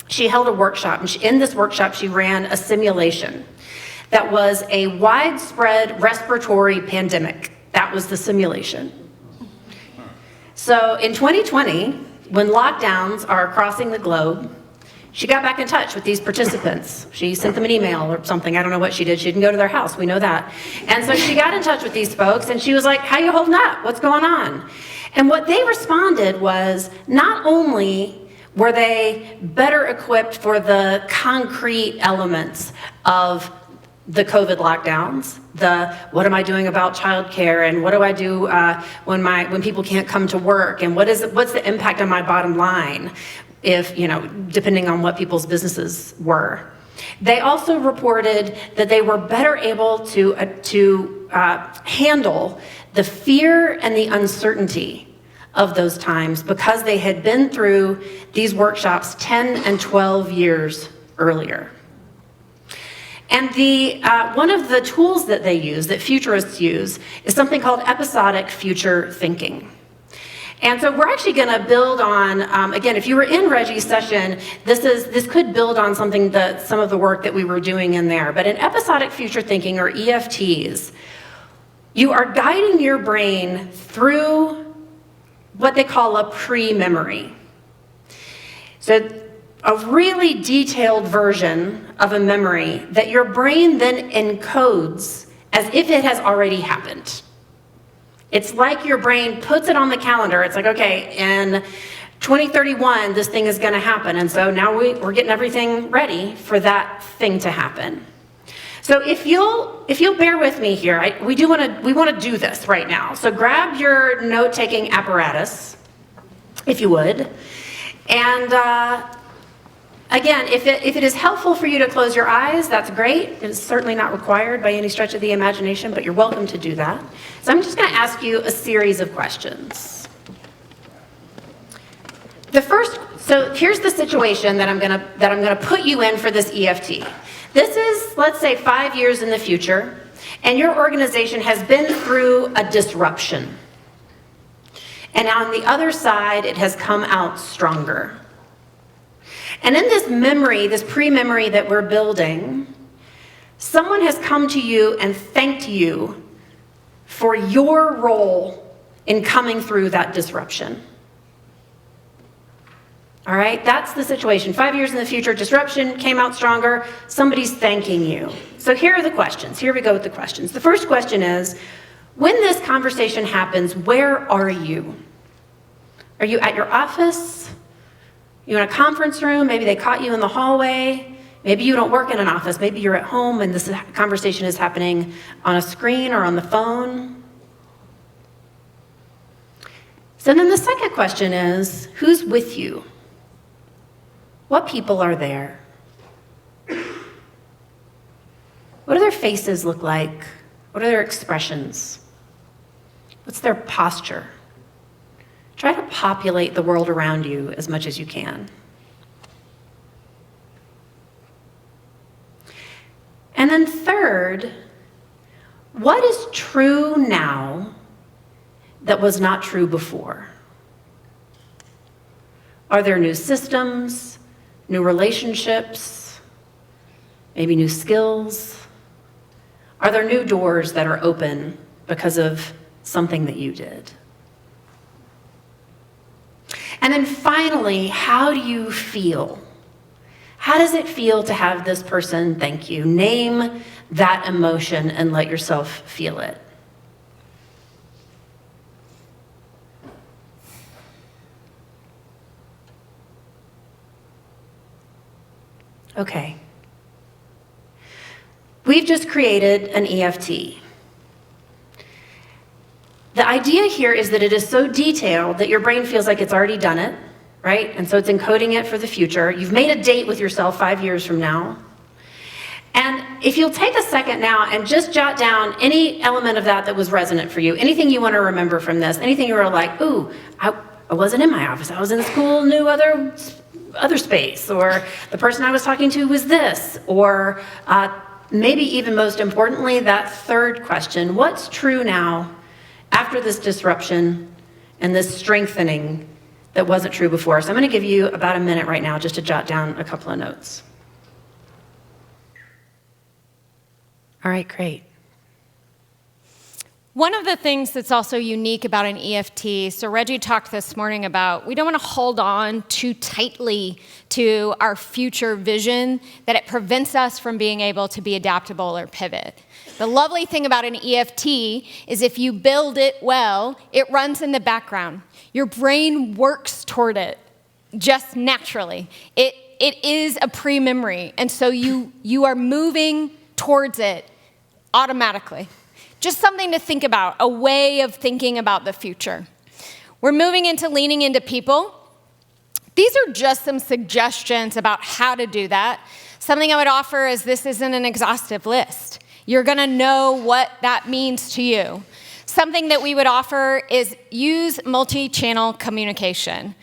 she held a workshop, and in this workshop, she ran a simulation that was a widespread respiratory pandemic. That was the simulation. So in 2020, when lockdowns are crossing the globe, she got back in touch with these participants. She sent them an email or something. I don't know what she did. She didn't go to their house. We know that. And so she got in touch with these folks, and she was like, "How you holding up? What's going on?" And what they responded was, not only were they better equipped for the concrete elements of the COVID lockdowns, the what am I doing about childcare, and what do I do when people can't come to work, and what's the impact on my bottom line? if, depending on what people's businesses were. They also reported that they were better able to handle the fear and the uncertainty of those times because they had been through these workshops 10 and 12 years earlier. And one of the tools that they use, that futurists use, is something called episodic future thinking. And so we're actually going to build on, again, if you were in Reggie's session, this could build on some of the work that we were doing in there. But in episodic future thinking, or EFTs, you are guiding your brain through what they call a pre-memory. So a really detailed version of a memory that your brain then encodes as if it has already happened. It's like your brain puts it on the calendar. It's like, okay, in 2031, this thing is going to happen. And so now we're getting everything ready for that thing to happen. So if you'll bear with me here, we want to do this right now. So grab your note-taking apparatus, if you would. And again, if it is helpful for you to close your eyes, that's great. It is certainly not required by any stretch of the imagination, but you're welcome to do that. So I'm just going to ask you a series of questions. So here's the situation that I'm going to put you in for this EFT. This is, let's say, 5 years in the future, and your organization has been through a disruption. And on the other side, it has come out stronger. And in this memory, this pre-memory that we're building, someone has come to you and thanked you for your role in coming through that disruption. All right, that's the situation. 5 years in the future, disruption, came out stronger, somebody's thanking you. So here are the questions. Here we go with the questions. The first question is, when this conversation happens, where are you? Are you at your office? You in a conference room? Maybe they caught you in the hallway. Maybe you don't work in an office. Maybe you're at home and this conversation is happening on a screen or on the phone. So then the second question is, who's with you? What people are there? What do their faces look like? What are their expressions? What's their posture? Try to populate the world around you as much as you can. And then third, what is true now that was not true before? Are there new systems, new relationships, maybe new skills? Are there new doors that are open because of something that you did? And then finally, how do you feel? How does it feel to have this person thank you? Name that emotion and let yourself feel it. Okay. We've just created an EFT. The idea here is that it is so detailed that your brain feels like it's already done it, right? And so it's encoding it for the future. You've made a date with yourself 5 years from now. And if you'll take a second now and just jot down any element of that was resonant for you, anything you want to remember from this, anything you were like, ooh, I wasn't in my office, I was in this cool new other space, or the person I was talking to was this, or maybe even most importantly, that third question, what's true now after this disruption and this strengthening that wasn't true before? So I'm going to give you about a minute right now just to jot down a couple of notes. All right, great. One of the things that's also unique about an EFT, so Reggie talked this morning about we don't want to hold on too tightly to our future vision, that it prevents us from being able to be adaptable or pivot. The lovely thing about an EFT is if you build it well, it runs in the background. Your brain works toward it just naturally. It is a pre-memory, and so you are moving towards it automatically. Just something to think about, a way of thinking about the future. We're moving into leaning into people. These are just some suggestions about how to do that. Something I would offer is this isn't an exhaustive list. You're going to know what that means to you. Something that we would offer is use multi-channel communication.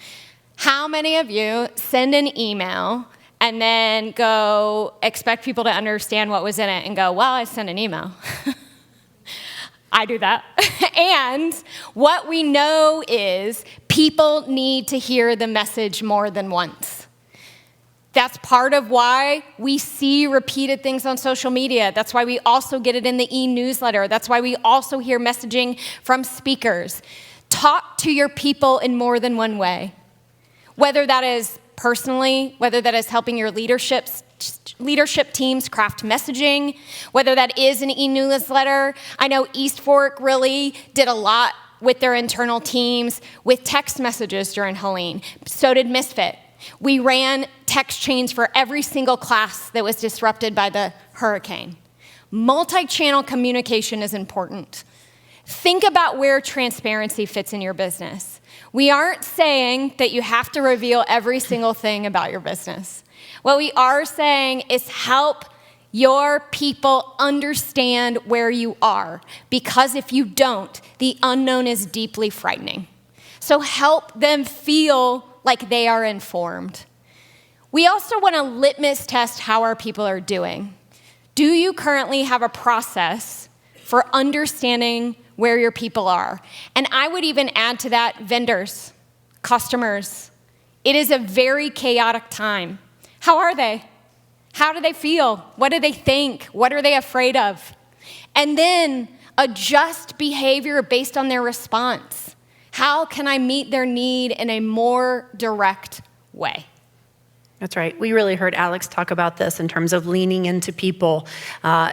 How many of you send an email and then go expect people to understand what was in it and go, well, I sent an email. I do that. And what we know is people need to hear the message more than once. That's part of why we see repeated things on social media. That's why we also get it in the e-newsletter. That's why we also hear messaging from speakers. Talk to your people in more than one way. Whether that is personally, whether that is helping your leadership teams craft messaging, whether that is an e-newsletter. I know East Fork really did a lot with their internal teams with text messages during Helene. So did Misfit. We ran text chains for every single class that was disrupted by the hurricane. Multi-channel communication is important. Think about where transparency fits in your business. We aren't saying that you have to reveal every single thing about your business. What we are saying is help your people understand where you are, because if you don't, the unknown is deeply frightening. So help them feel like they are informed. We also want to litmus test how our people are doing. Do you currently have a process for understanding where your people are? And I would even add to that vendors, customers. It is a very chaotic time. How are they? How do they feel? What do they think? What are they afraid of? And then adjust behavior based on their response. How can I meet their need in a more direct way? That's right. We really heard Alex talk about this in terms of leaning into people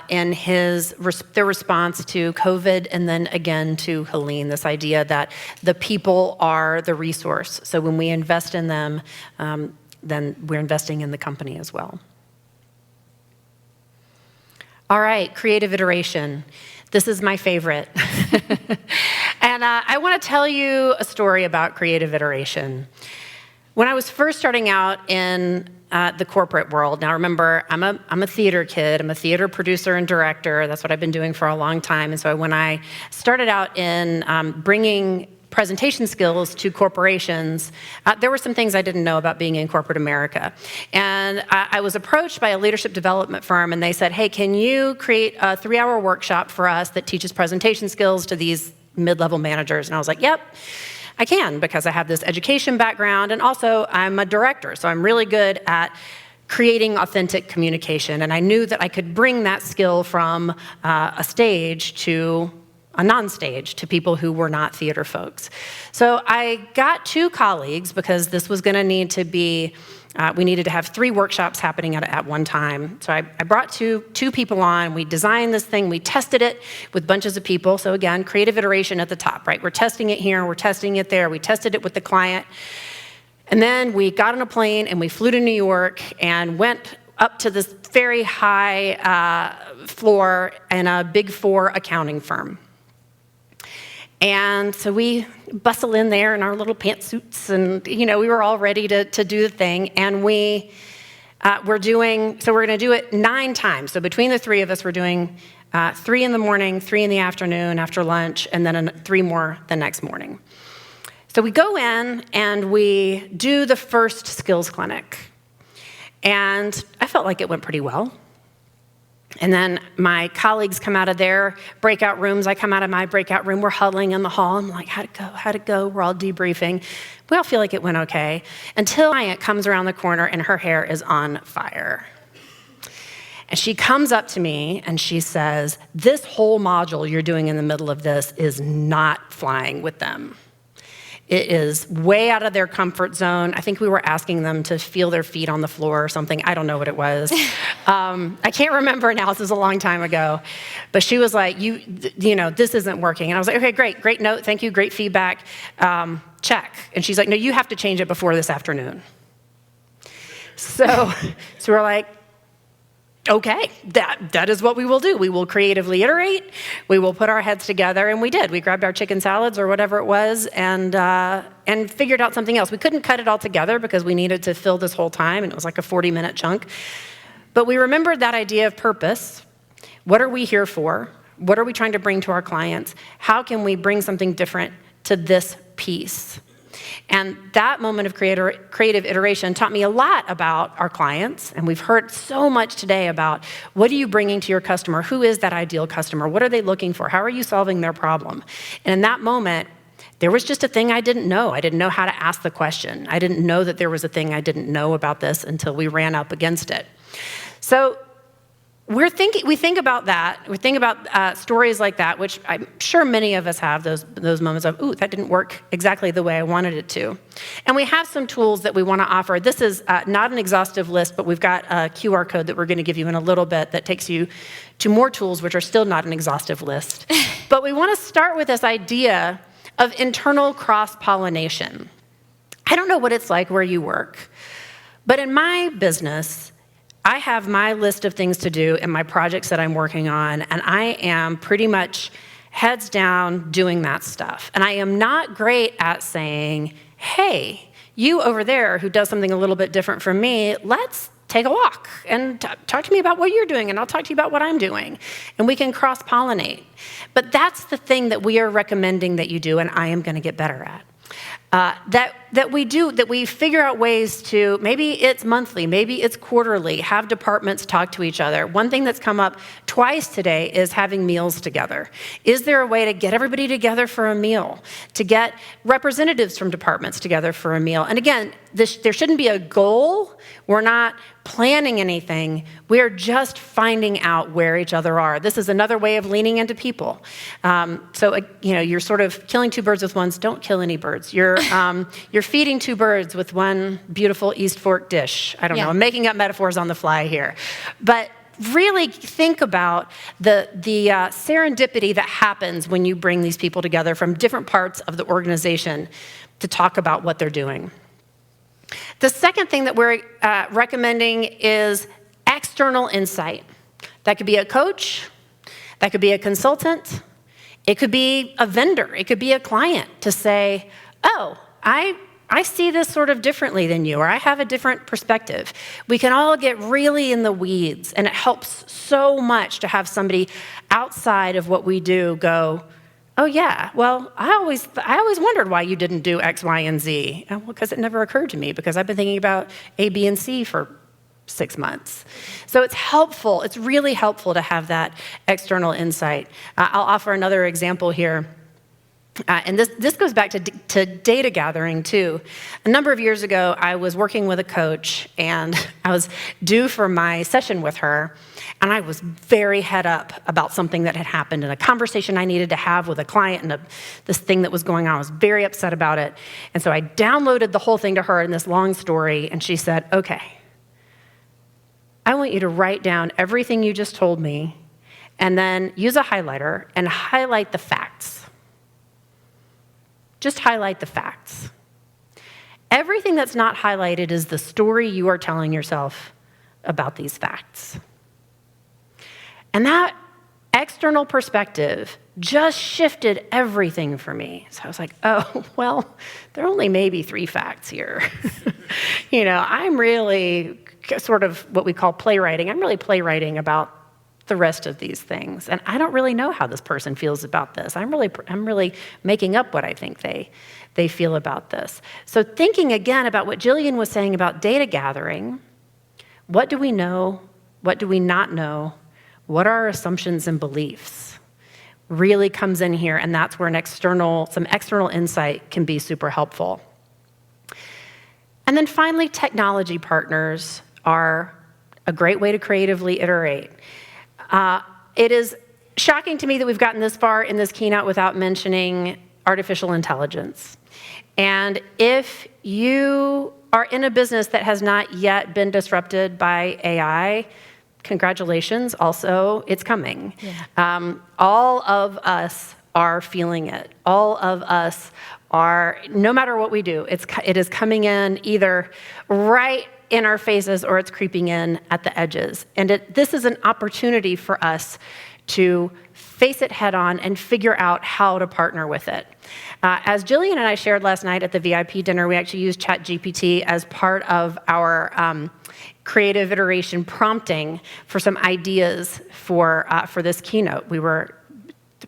in their response to COVID, and then again to Helene, this idea that the people are the resource. So when we invest in them, then we're investing in the company as well. All right, creative iteration. This is my favorite. And I want to tell you a story about creative iteration. When I was first starting out in the corporate world, now remember, I'm a theater kid. I'm a theater producer and director. That's what I've been doing for a long time. And so when I started out in bringing presentation skills to corporations, there were some things I didn't know about being in corporate America. And I was approached by a leadership development firm, and they said, hey, can you create a 3-hour workshop for us that teaches presentation skills to these mid-level managers? And I was like, yep, I can, because I have this education background, and also I'm a director, so I'm really good at creating authentic communication. And I knew that I could bring that skill from a stage to a non-stage, to people who were not theater folks. So I got 2 colleagues, because this was gonna need to be, we needed to have 3 workshops happening at one time. So I brought two people on, we designed this thing, we tested it with bunches of people. So again, creative iteration at the top, right? We're testing it here, we're testing it there, we tested it with the client. And then we got on a plane and we flew to New York and went up to this very high floor in a Big 4 accounting firm. And so we bustle in there in our little pantsuits, and we were all ready to do the thing. And we're going to do it 9 times. So between the 3 of us, we're doing 3 in the morning, 3 in the afternoon after lunch, and then 3 more the next morning. So we go in and we do the first skills clinic. And I felt like it went pretty well. And then my colleagues come out of their breakout rooms. I come out of my breakout room. We're huddling in the hall. I'm like, how'd it go? How'd it go? We're all debriefing. We all feel like it went okay. Until a client comes around the corner and her hair is on fire. And she comes up to me and she says, this whole module you're doing in the middle of this is not flying with them. It is way out of their comfort zone. I think we were asking them to feel their feet on the floor or something. I don't know what it was. I can't remember now. This was a long time ago. But she was like, this isn't working. And I was like, okay, great note. Thank you. Great feedback. Check. And she's like, no, you have to change it before this afternoon. So we're like, okay, that is what we will do. We will creatively iterate. We will put our heads together, and we did. We grabbed our chicken salads or whatever it was and figured out something else. We couldn't cut it all together because we needed to fill this whole time, and it was like a 40-minute chunk. But we remembered that idea of purpose. What are we here for? What are we trying to bring to our clients? How can we bring something different to this piece? And that moment of creative iteration taught me a lot about our clients. And we've heard so much today about what are you bringing to your customer? Who is that ideal customer? What are they looking for? How are you solving their problem? And in that moment, there was just a thing I didn't know. I didn't know how to ask the question. I didn't know that there was a thing I didn't know about this until we ran up against it. So we think about that. We think about stories like that, which I'm sure many of us have those moments of, ooh, that didn't work exactly the way I wanted it to. And we have some tools that we want to offer. This is not an exhaustive list, but we've got a QR code that we're going to give you in a little bit that takes you to more tools, which are still not an exhaustive list. But we want to start with this idea of internal cross-pollination. I don't know what it's like where you work, but in my business, I have my list of things to do and my projects that I'm working on, and I am pretty much heads down doing that stuff. And I am not great at saying, hey, you over there who does something a little bit different from me, let's take a walk and talk to me about what you're doing, and I'll talk to you about what I'm doing. And we can cross-pollinate. But that's the thing that we are recommending that you do, and I am going to get better at. That we figure out ways to, maybe it's monthly, maybe it's quarterly, have departments talk to each other. One thing that's come up twice today is having meals together. Is there a way to get everybody together for a meal, to get representatives from departments together for a meal? And again, there shouldn't be a goal. We're not planning anything. We're just finding out where each other are. This is another way of leaning into people. You're sort of killing two birds with one. Don't kill any birds. You're feeding two birds with one beautiful East Fork dish. I don't know. I'm making up metaphors on the fly here, but really think about the serendipity that happens when you bring these people together from different parts of the organization to talk about what they're doing. The second thing that we're recommending is external insight. That could be a coach, that could be a consultant, it could be a vendor, it could be a client to say, oh, I see this sort of differently than you, or I have a different perspective. We can all get really in the weeds, and it helps so much to have somebody outside of what we do go, oh yeah, well, I always wondered why you didn't do X, Y, and Z. Well, because it never occurred to me, because I've been thinking about A, B, and C for 6 months. So it's helpful, it's really helpful to have that external insight. I'll offer another example here. And this goes back to data gathering too. A number of years ago, I was working with a coach, and I was due for my session with her, and I was very head up about something that had happened in a conversation I needed to have with a client and this thing that was going on. I was very upset about it. And so I downloaded the whole thing to her in this long story, and she said, okay, I want you to write down everything you just told me and then use a highlighter and highlight the facts. Just highlight the facts. Everything that's not highlighted is the story you are telling yourself about these facts. And that external perspective just shifted everything for me. So I was like, oh, well, there are only maybe 3 facts here. I'm really sort of what we call playwriting. I'm really playwriting about the rest of these things. And I don't really know how this person feels about this. I'm really making up what I think they feel about this. So thinking again about what Gillian was saying about data gathering, what do we know? What do we not know? What are our assumptions and beliefs? Really comes in here, and that's where some external insight can be super helpful. And then finally, technology partners are a great way to creatively iterate. It is shocking to me that we've gotten this far in this keynote without mentioning artificial intelligence. And if you are in a business that has not yet been disrupted by AI, congratulations, also, it's coming. Yeah. All of us are feeling it. All of us are, no matter what we do, it is coming in either right in our faces or it's creeping in at the edges. And this is an opportunity for us to face it head on and figure out how to partner with it. As Gillian and I shared last night at the VIP dinner, we actually used ChatGPT as part of our creative iteration prompting for some ideas for this keynote. We were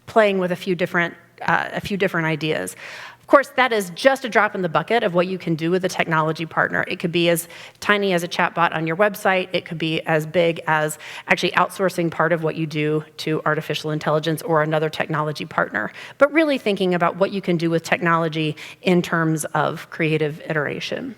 playing with a few different ideas. Of course, that is just a drop in the bucket of what you can do with a technology partner. It could be as tiny as a chatbot on your website. It could be as big as actually outsourcing part of what you do to artificial intelligence or another technology partner. But really thinking about what you can do with technology in terms of creative iteration.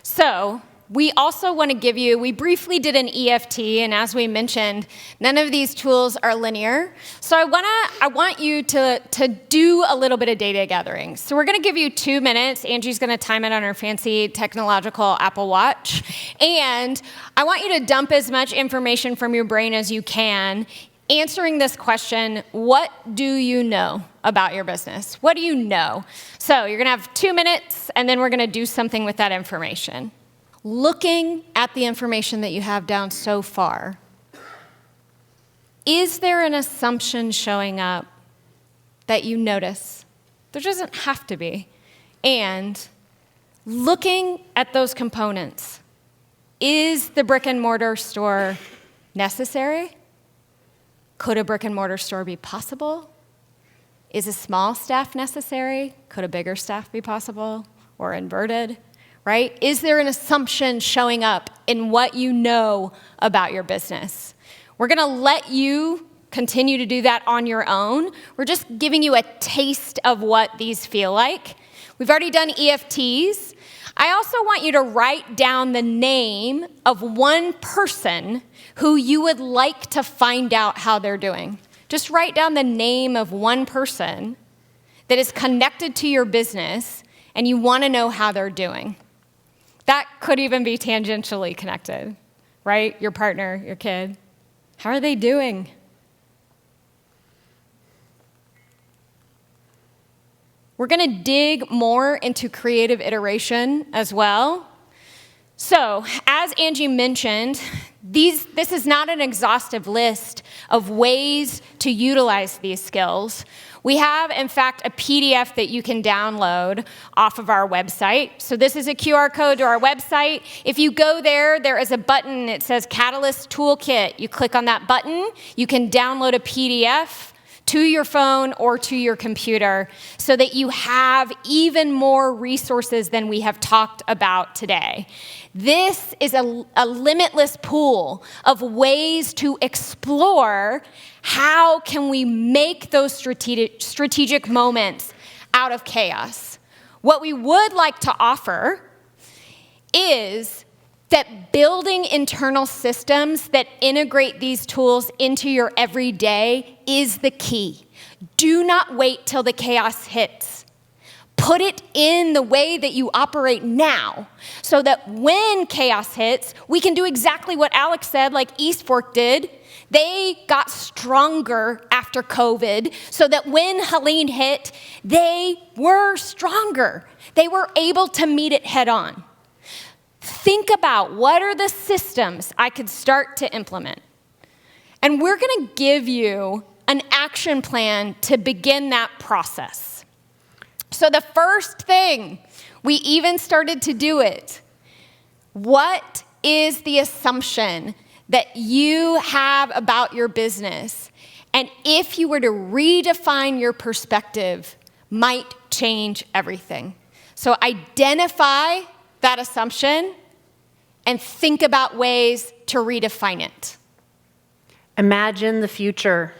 So, we also want to give you, we briefly did an EFT, and as we mentioned, none of these tools are linear. So I want you to do a little bit of data gathering. So we're going to give you 2 minutes. Angie's going to time it on her fancy technological Apple Watch. And I want you to dump as much information from your brain as you can, answering this question: what do you know about your business? What do you know? So you're going to have 2 minutes, and then we're going to do something with that information. Looking at the information that you have down so far, is there an assumption showing up that you notice? There doesn't have to be. And looking at those components, is the brick and mortar store necessary? Could a brick and mortar store be possible? Is a small staff necessary? Could a bigger staff be possible? Or inverted? Right? Is there an assumption showing up in what you know about your business? We're going to let you continue to do that on your own. We're just giving you a taste of what these feel like. We've already done EFTs. I also want you to write down the name of one person who you would like to find out how they're doing. Just write down the name of one person that is connected to your business and you want to know how they're doing. That could even be tangentially connected, right? Your partner, your kid. How are they doing? We're going to dig more into creative iteration as well. So, as Angie mentioned, this is not an exhaustive list of ways to utilize these skills. We have, in fact, a PDF that you can download off of our website. So this is a QR code to our website. If you go there, there is a button. It says Catalyst Toolkit. You click on that button. You can download a PDF to your phone or to your computer so that you have even more resources than we have talked about today. This is a limitless pool of ways to explore how can we make those strategic moments out of chaos. What we would like to offer is that building internal systems that integrate these tools into your everyday is the key. Do not wait till the chaos hits. Put it in the way that you operate now so that when chaos hits, we can do exactly what Alex said, like East Fork did. They got stronger after COVID so that when Helene hit, they were stronger. They were able to meet it head on. Think about what are the systems I could start to implement. And we're going to give you an action plan to begin that process. So the first thing, we even started to do it. What is the assumption that you have about your business? And if you were to redefine your perspective, might change everything. So identify that assumption and think about ways to redefine it. Imagine the future.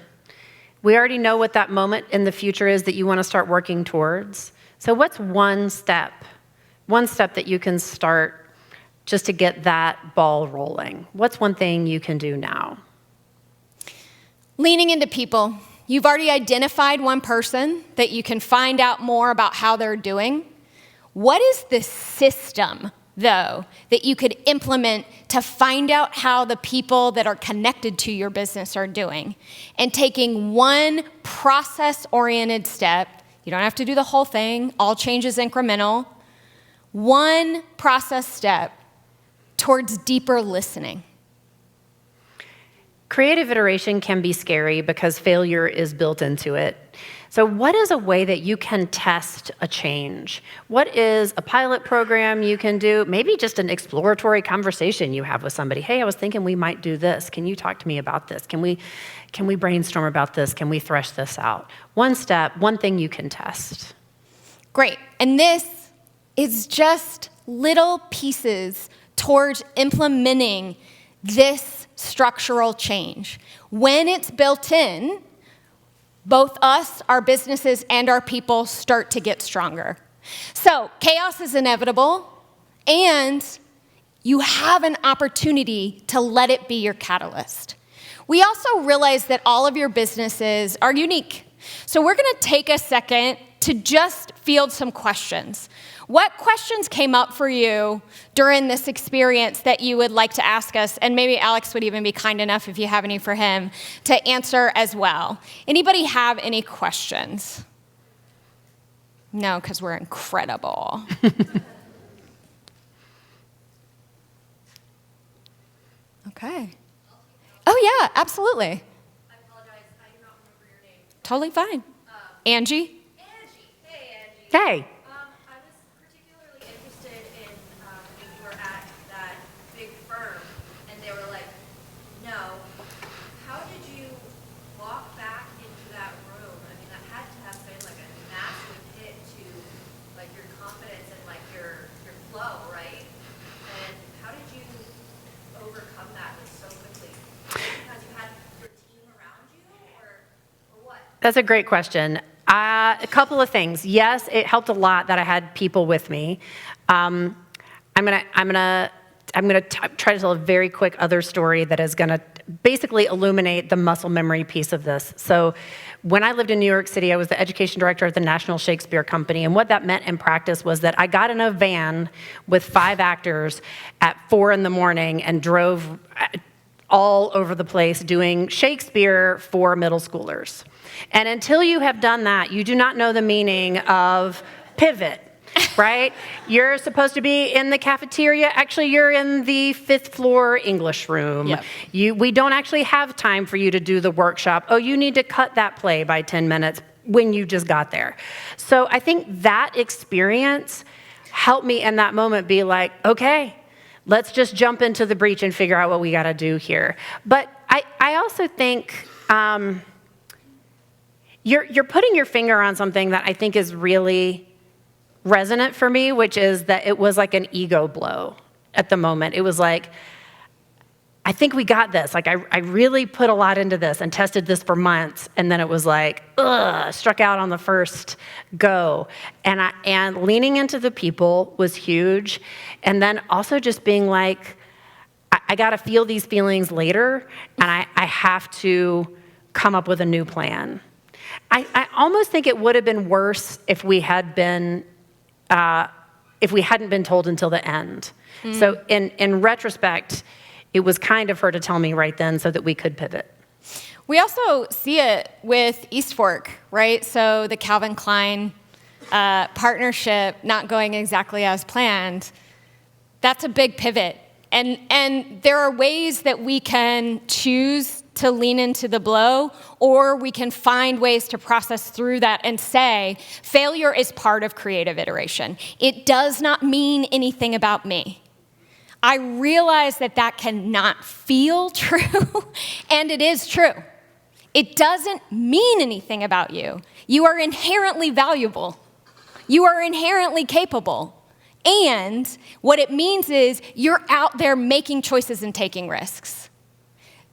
We already know what that moment in the future is that you want to start working towards. So what's one step that you can start just to get that ball rolling? What's one thing you can do now? Leaning into people. You've already identified one person that you can find out more about how they're doing. What is the system, though, that you could implement to find out how the people that are connected to your business are doing? And taking one process-oriented step, you don't have to do the whole thing, all change is incremental, one process step towards deeper listening? Creative iteration can be scary because failure is built into it. So what is a way that you can test a change? What is a pilot program you can do? Maybe just an exploratory conversation you have with somebody. Hey, I was thinking we might do this. Can you talk to me about this? Can we brainstorm about this? Can we thresh this out? One step, one thing you can test. Great. And this is just little pieces towards implementing this structural change. When it's built in, both us, our businesses, and our people start to get stronger. So chaos is inevitable, and you have an opportunity to let it be your catalyst. We also realize that all of your businesses are unique. So we're going to take a second to just field some questions. What questions came up for you during this experience that you would like to ask us? And maybe Alex would even be kind enough, if you have any for him, to answer as well. Anybody have any questions? No, because we're incredible. Okay. Oh, yeah, absolutely. I apologize. I do not remember your name. Totally fine. Angie? Angie. Hey, Angie. Hey. I was particularly interested in when you were at that big firm, and they were like, no. How did you walk back into that room? I mean, that had to have been like a massive hit to like your confidence and like your flow, right? And how did you overcome that like so quickly? Because you had your team around you, or what? That's a great question. A couple of things. Yes, it helped a lot that I had people with me. I'm gonna try to tell a very quick other story that is gonna basically illuminate the muscle memory piece of this. So, when I lived in New York City, I was the education director at the National Shakespeare Company, and what that meant in practice was that I got in a van with 5 actors at 4 in the morning and drove all over the place doing Shakespeare for middle schoolers. And until you have done that, you do not know the meaning of pivot, right? You're supposed to be in the cafeteria. Actually, you're in the 5th floor English room. Yep. We don't actually have time for you to do the workshop. Oh, you need to cut that play by 10 minutes when you just got there. So I think that experience helped me in that moment be like, okay, let's just jump into the breach and figure out what we got to do here. But I also think you're putting your finger on something that I think is really resonant for me, which is that it was like an ego blow at the moment. It was like, I think we got this. Like, I really put a lot into this and tested this for months, and then it was like, struck out on the first go. And leaning into the people was huge. And then also just being like, I got to feel these feelings later, and I have to come up with a new plan. I almost think it would have been worse if we hadn't been told until the end. So in retrospect, it was kind of her to tell me right then so that we could pivot. We also see it with East Fork, right? So the Calvin Klein partnership not going exactly as planned, that's a big pivot. And there are ways that we can choose to lean into the blow, or we can find ways to process through that and say, failure is part of creative iteration. It does not mean anything about me. I realize that that cannot feel true, and it is true. It doesn't mean anything about you. You are inherently valuable. You are inherently capable. And what it means is you're out there making choices and taking risks.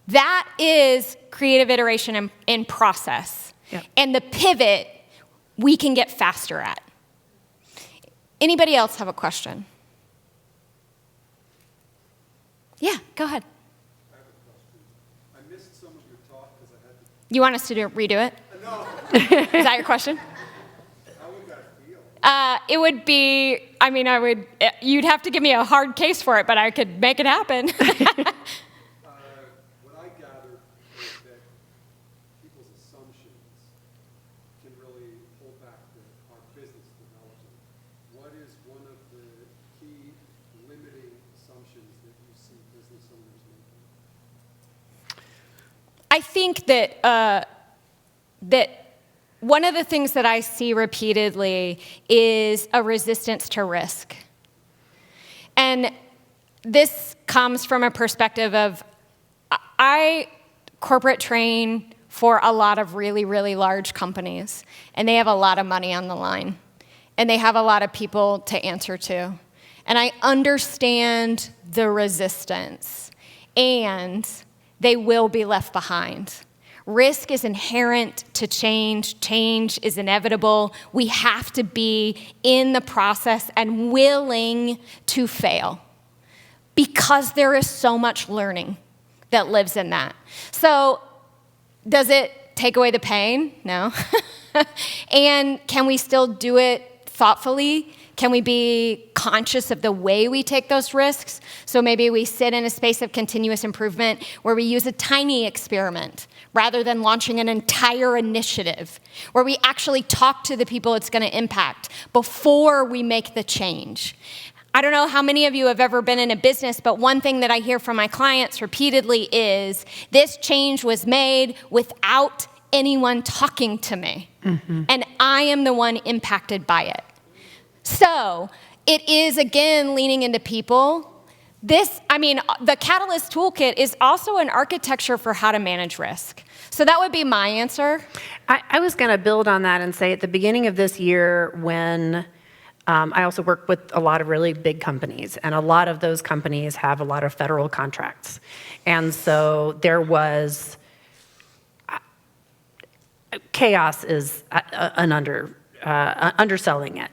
That is creative iteration in process. Yep. And the pivot we can get faster at. Anybody else have a question? Yeah, go ahead. I have a question. I missed some of your talk because I had to... You want us to redo it? No. Is that your question? How would that feel? It would be, you'd have to give me a hard case for it, but I could make it happen. What I gathered is that people's assumptions can really hold back our business development. What is one of the key limiting assumptions that you I think that one of the things that I see repeatedly is a resistance to risk. And this comes from a perspective of, I corporate train for a lot of really, really large companies, and they have a lot of money on the line, and they have a lot of people to answer to. And I understand the resistance, and they will be left behind. Risk is inherent to change. Change is inevitable. We have to be in the process and willing to fail because there is so much learning that lives in that. So does it take away the pain? No. And can we still do it thoughtfully? Can we be conscious of the way we take those risks? So maybe we sit in a space of continuous improvement where we use a tiny experiment rather than launching an entire initiative, where we actually talk to the people it's going to impact before we make the change. I don't know how many of you have ever been in a business, but one thing that I hear from my clients repeatedly is, this change was made without anyone talking to me, and I am the one impacted by it. So it is, again, leaning into people. The Catalyst Toolkit is also an architecture for how to manage risk. So that would be my answer. I was going to build on that and say at the beginning of this year, when I also work with a lot of really big companies, and a lot of those companies have a lot of federal contracts. And so there was chaos is underselling it.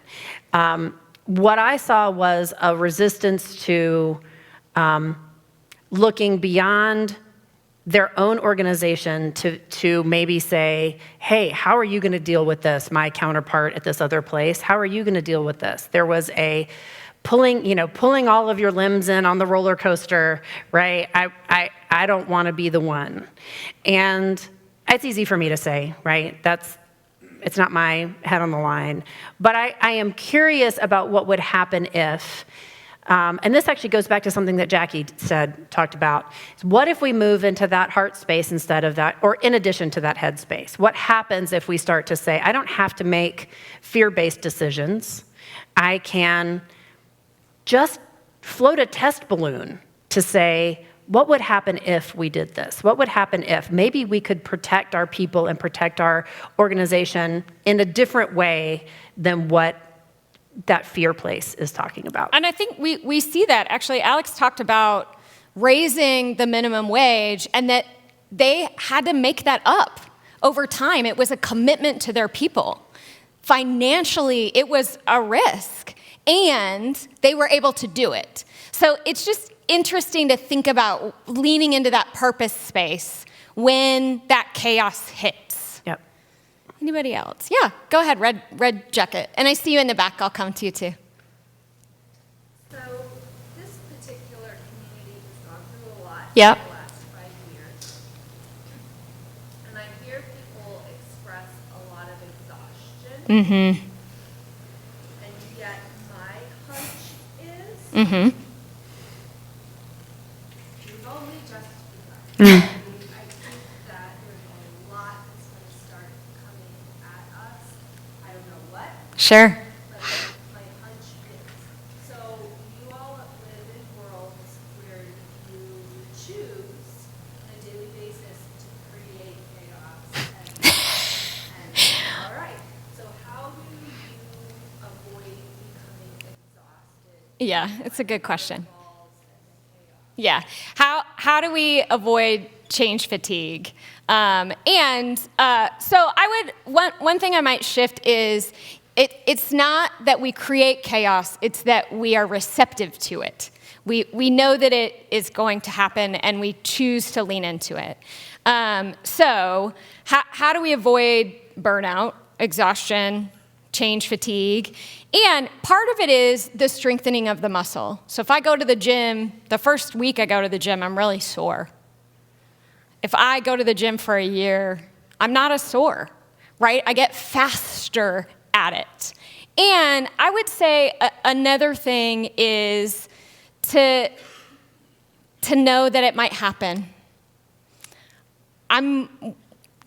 What I saw was a resistance to looking beyond their own organization to maybe say, hey, how are you going to deal with this, my counterpart at this other place? How are you going to deal with this? There was a pulling all of your limbs in on the roller coaster, right? I don't want to be the one. And it's easy for me to say, right? It's not my head on the line. But I am curious about what would happen if, and this actually goes back to something that Jackie talked about. What if we move into that heart space instead of that, or in addition to that head space? What happens if we start to say, I don't have to make fear-based decisions. I can just float a test balloon to say, what would happen if we did this? What would happen if maybe we could protect our people and protect our organization in a different way than what that fear place is talking about? And I think we see that. Actually, Alex talked about raising the minimum wage and that they had to make that up over time. It was a commitment to their people. Financially, it was a risk, and they were able to do it. So it's just interesting to think about leaning into that purpose space when that chaos hits. Yep. Anybody else? Yeah, go ahead, red jacket. And I see you in the back. I'll come to you too. So this particular community has gone through a lot Yep. in the last 5 years. And I hear people express a lot of exhaustion. Mm-hmm. And yet my hunch is Mm-hmm. we've only just begun. I think that there's a lot that's going to start coming at us. I don't know what, Sure. but my hunch is. So you all live in worlds where you choose on a daily basis to create chaos. And all right, so how do you avoid becoming exhausted? Yeah, it's a good question. Yeah. How do we avoid change fatigue? So I would, one thing I might shift is it's not that we create chaos, it's that we are receptive to it. We know that it is going to happen, and we choose to lean into it. So how do we avoid burnout, exhaustion, change fatigue? And part of it is the strengthening of the muscle. So if I go to the gym, the first week I go to the gym, I'm really sore. If I go to the gym for a year, I'm not as sore, right? I get faster at it. And I would say another thing is to know that it might happen. I'm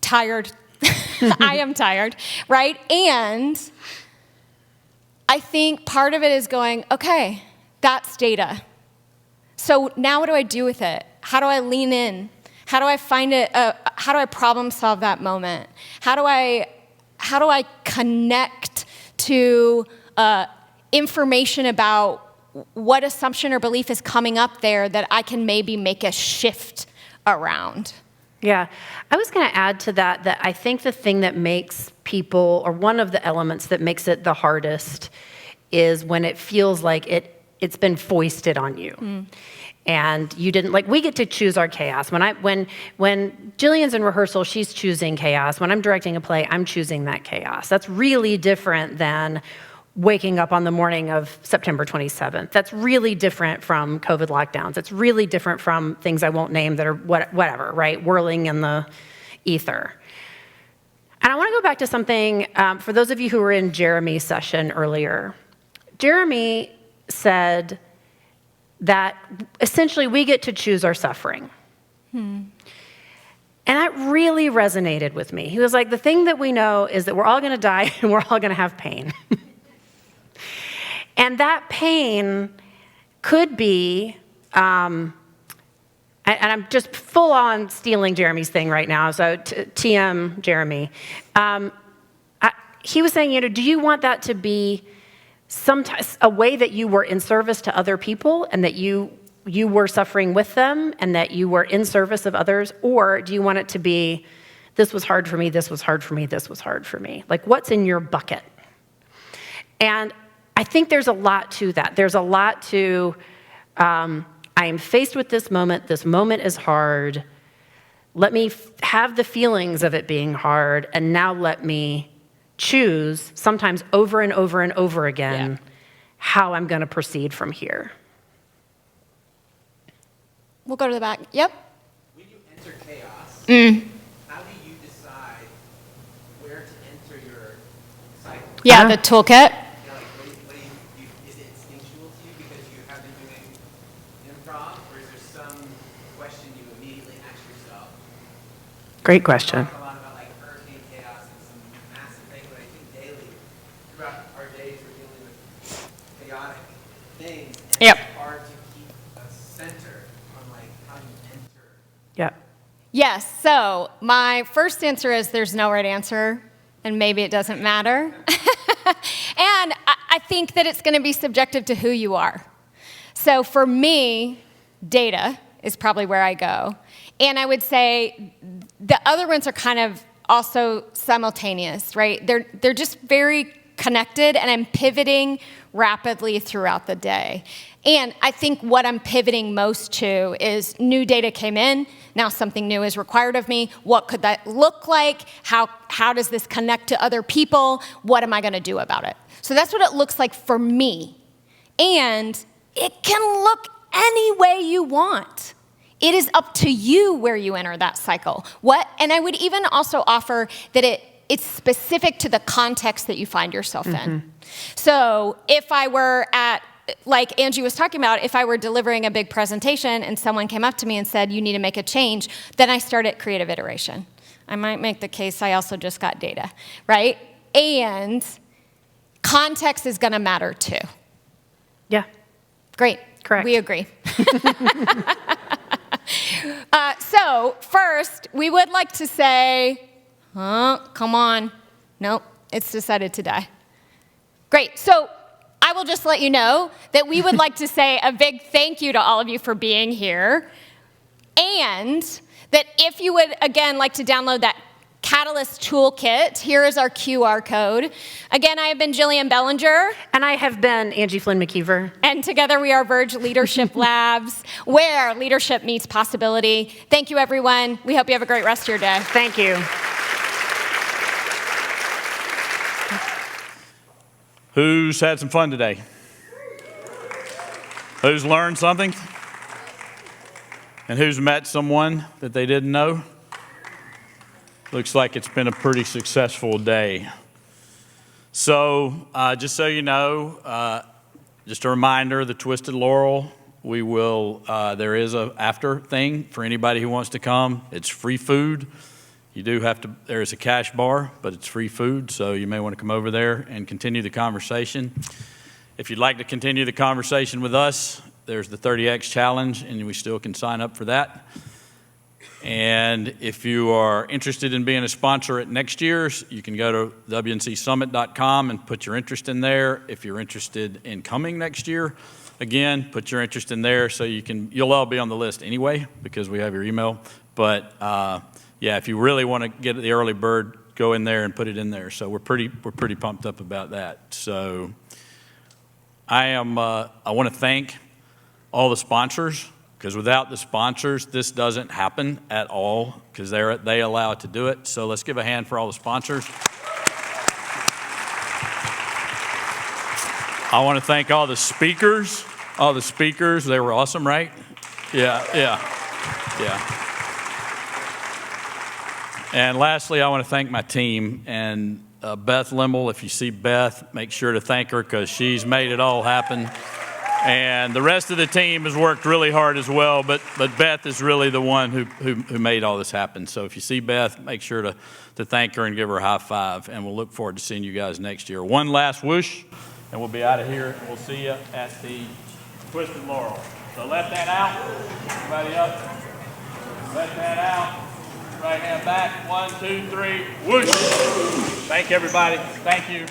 tired. I am tired, right? And I think part of it is going, okay, that's data. So now what do I do with it? How do I lean in? How do I find it? How do I problem solve that moment? How do I connect to information about what assumption or belief is coming up there that I can maybe make a shift around? Yeah, I was going to add to that I think the thing that makes people, or one of the elements that makes it the hardest, is when it feels like it's been foisted on you. And you didn't, like, we get to choose our chaos. When Gillian's in rehearsal, she's choosing chaos. When I'm directing a play, I'm choosing that chaos. That's really different than waking up on the morning of September 27th. That's really different from COVID lockdowns. It's really different from things I won't name that are whatever, right? Whirling in the ether. And I want to go back to something, for those of you who were in Jeremy's session earlier. Jeremy said that essentially we get to choose our suffering. And that really resonated with me. He was like, the thing that we know is that we're all going to die and we're all going to have pain. And that pain could be, and I'm just full on stealing Jeremy's thing right now, so TM Jeremy. He was saying, do you want that to be sometimes a way that you were in service to other people and that you were suffering with them and that you were in service of others? Or do you want it to be, this was hard for me, this was hard for me, this was hard for me? Like, what's in your bucket? And I think there's a lot to that. There's a lot to, I am faced with this moment is hard. Let me have the feelings of it being hard, and now let me choose, sometimes over and over and over again, how I'm going to proceed from here. We'll go to the back. Yep. When you enter chaos, how do you decide where to enter your cycle? Yeah, the toolkit. Is it instinctual to you because you have been doing improv, or is there some question you immediately ask yourself? Great question. We talk a lot about like hurricane chaos and some massive things, but I think daily, throughout our days, we're dealing with chaotic things, and Yep. it's hard to keep a center on like how you enter. Yep. Yes, so my first answer is there's no right answer, and maybe it doesn't matter. And I think that it's going to be subjective to who you are. So for me, data is probably where I go. And I would say the other ones are kind of also simultaneous, right? They're just very connected, and I'm pivoting rapidly throughout the day. And I think what I'm pivoting most to is new data came in, now something new is required of me. What could that look like? How does this connect to other people? What am I going to do about it? So that's what it looks like for me. And it can look any way you want. It is up to you where you enter that cycle. And I would even also offer that it's specific to the context that you find yourself in. So if I were at, like Angie was talking about, if I were delivering a big presentation and someone came up to me and said, you need to make a change, then I start at creative iteration. I might make the case I also just got data, right? And context is going to matter too. Yeah. Great. Correct. We agree. So first, we would like to say, come on. Nope, it's decided to die. Great. So I will just let you know that we would like to say a big thank you to all of you for being here. And that if you would, again, like to download that Catalyst Toolkit, here is our QR code. Again, I have been Gillian Bellinger. And I have been Angie Flynn-McIver. And together we are Verge Leadership Labs, where leadership meets possibility. Thank you, everyone. We hope you have a great rest of your day. Thank you. Who's had some fun today? Who's learned something? And who's met someone that they didn't know? Looks like it's been a pretty successful day. So just so you know, just a reminder, the Twisted Laurel there is a after thing for anybody who wants to come. It's free food. You do have to, there's a cash bar, but it's free food, so you may want to come over there and continue the conversation. If you'd like to continue the conversation with us, there's the 30X challenge, and we still can sign up for that. And if you are interested in being a sponsor at next year's, you can go to wncsummit.com and put your interest in there. If you're interested in coming next year, again, put your interest in there so you'll all be on the list anyway because we have your email. But yeah, if you really want to get the early bird, go in there and put it in there. So we're pretty pumped up about that. So I want to thank all the sponsors, because without the sponsors, this doesn't happen at all, because they allow it to do it. So let's give a hand for all the sponsors. I want to thank all the speakers. All the speakers, they were awesome, right? Yeah. And lastly, I want to thank my team. And Beth Limmel, if you see Beth, make sure to thank her because she's made it all happen. And the rest of the team has worked really hard as well, but Beth is really the one who made all this happen. So if you see Beth, make sure to thank her and give her a high five. And we'll look forward to seeing you guys next year. One last whoosh, and we'll be out of here. We'll see you at the Twisted Laurel. So left hand out, everybody up. Left hand out, right hand back. 1, 2, 3, whoosh. Thank everybody. Thank you.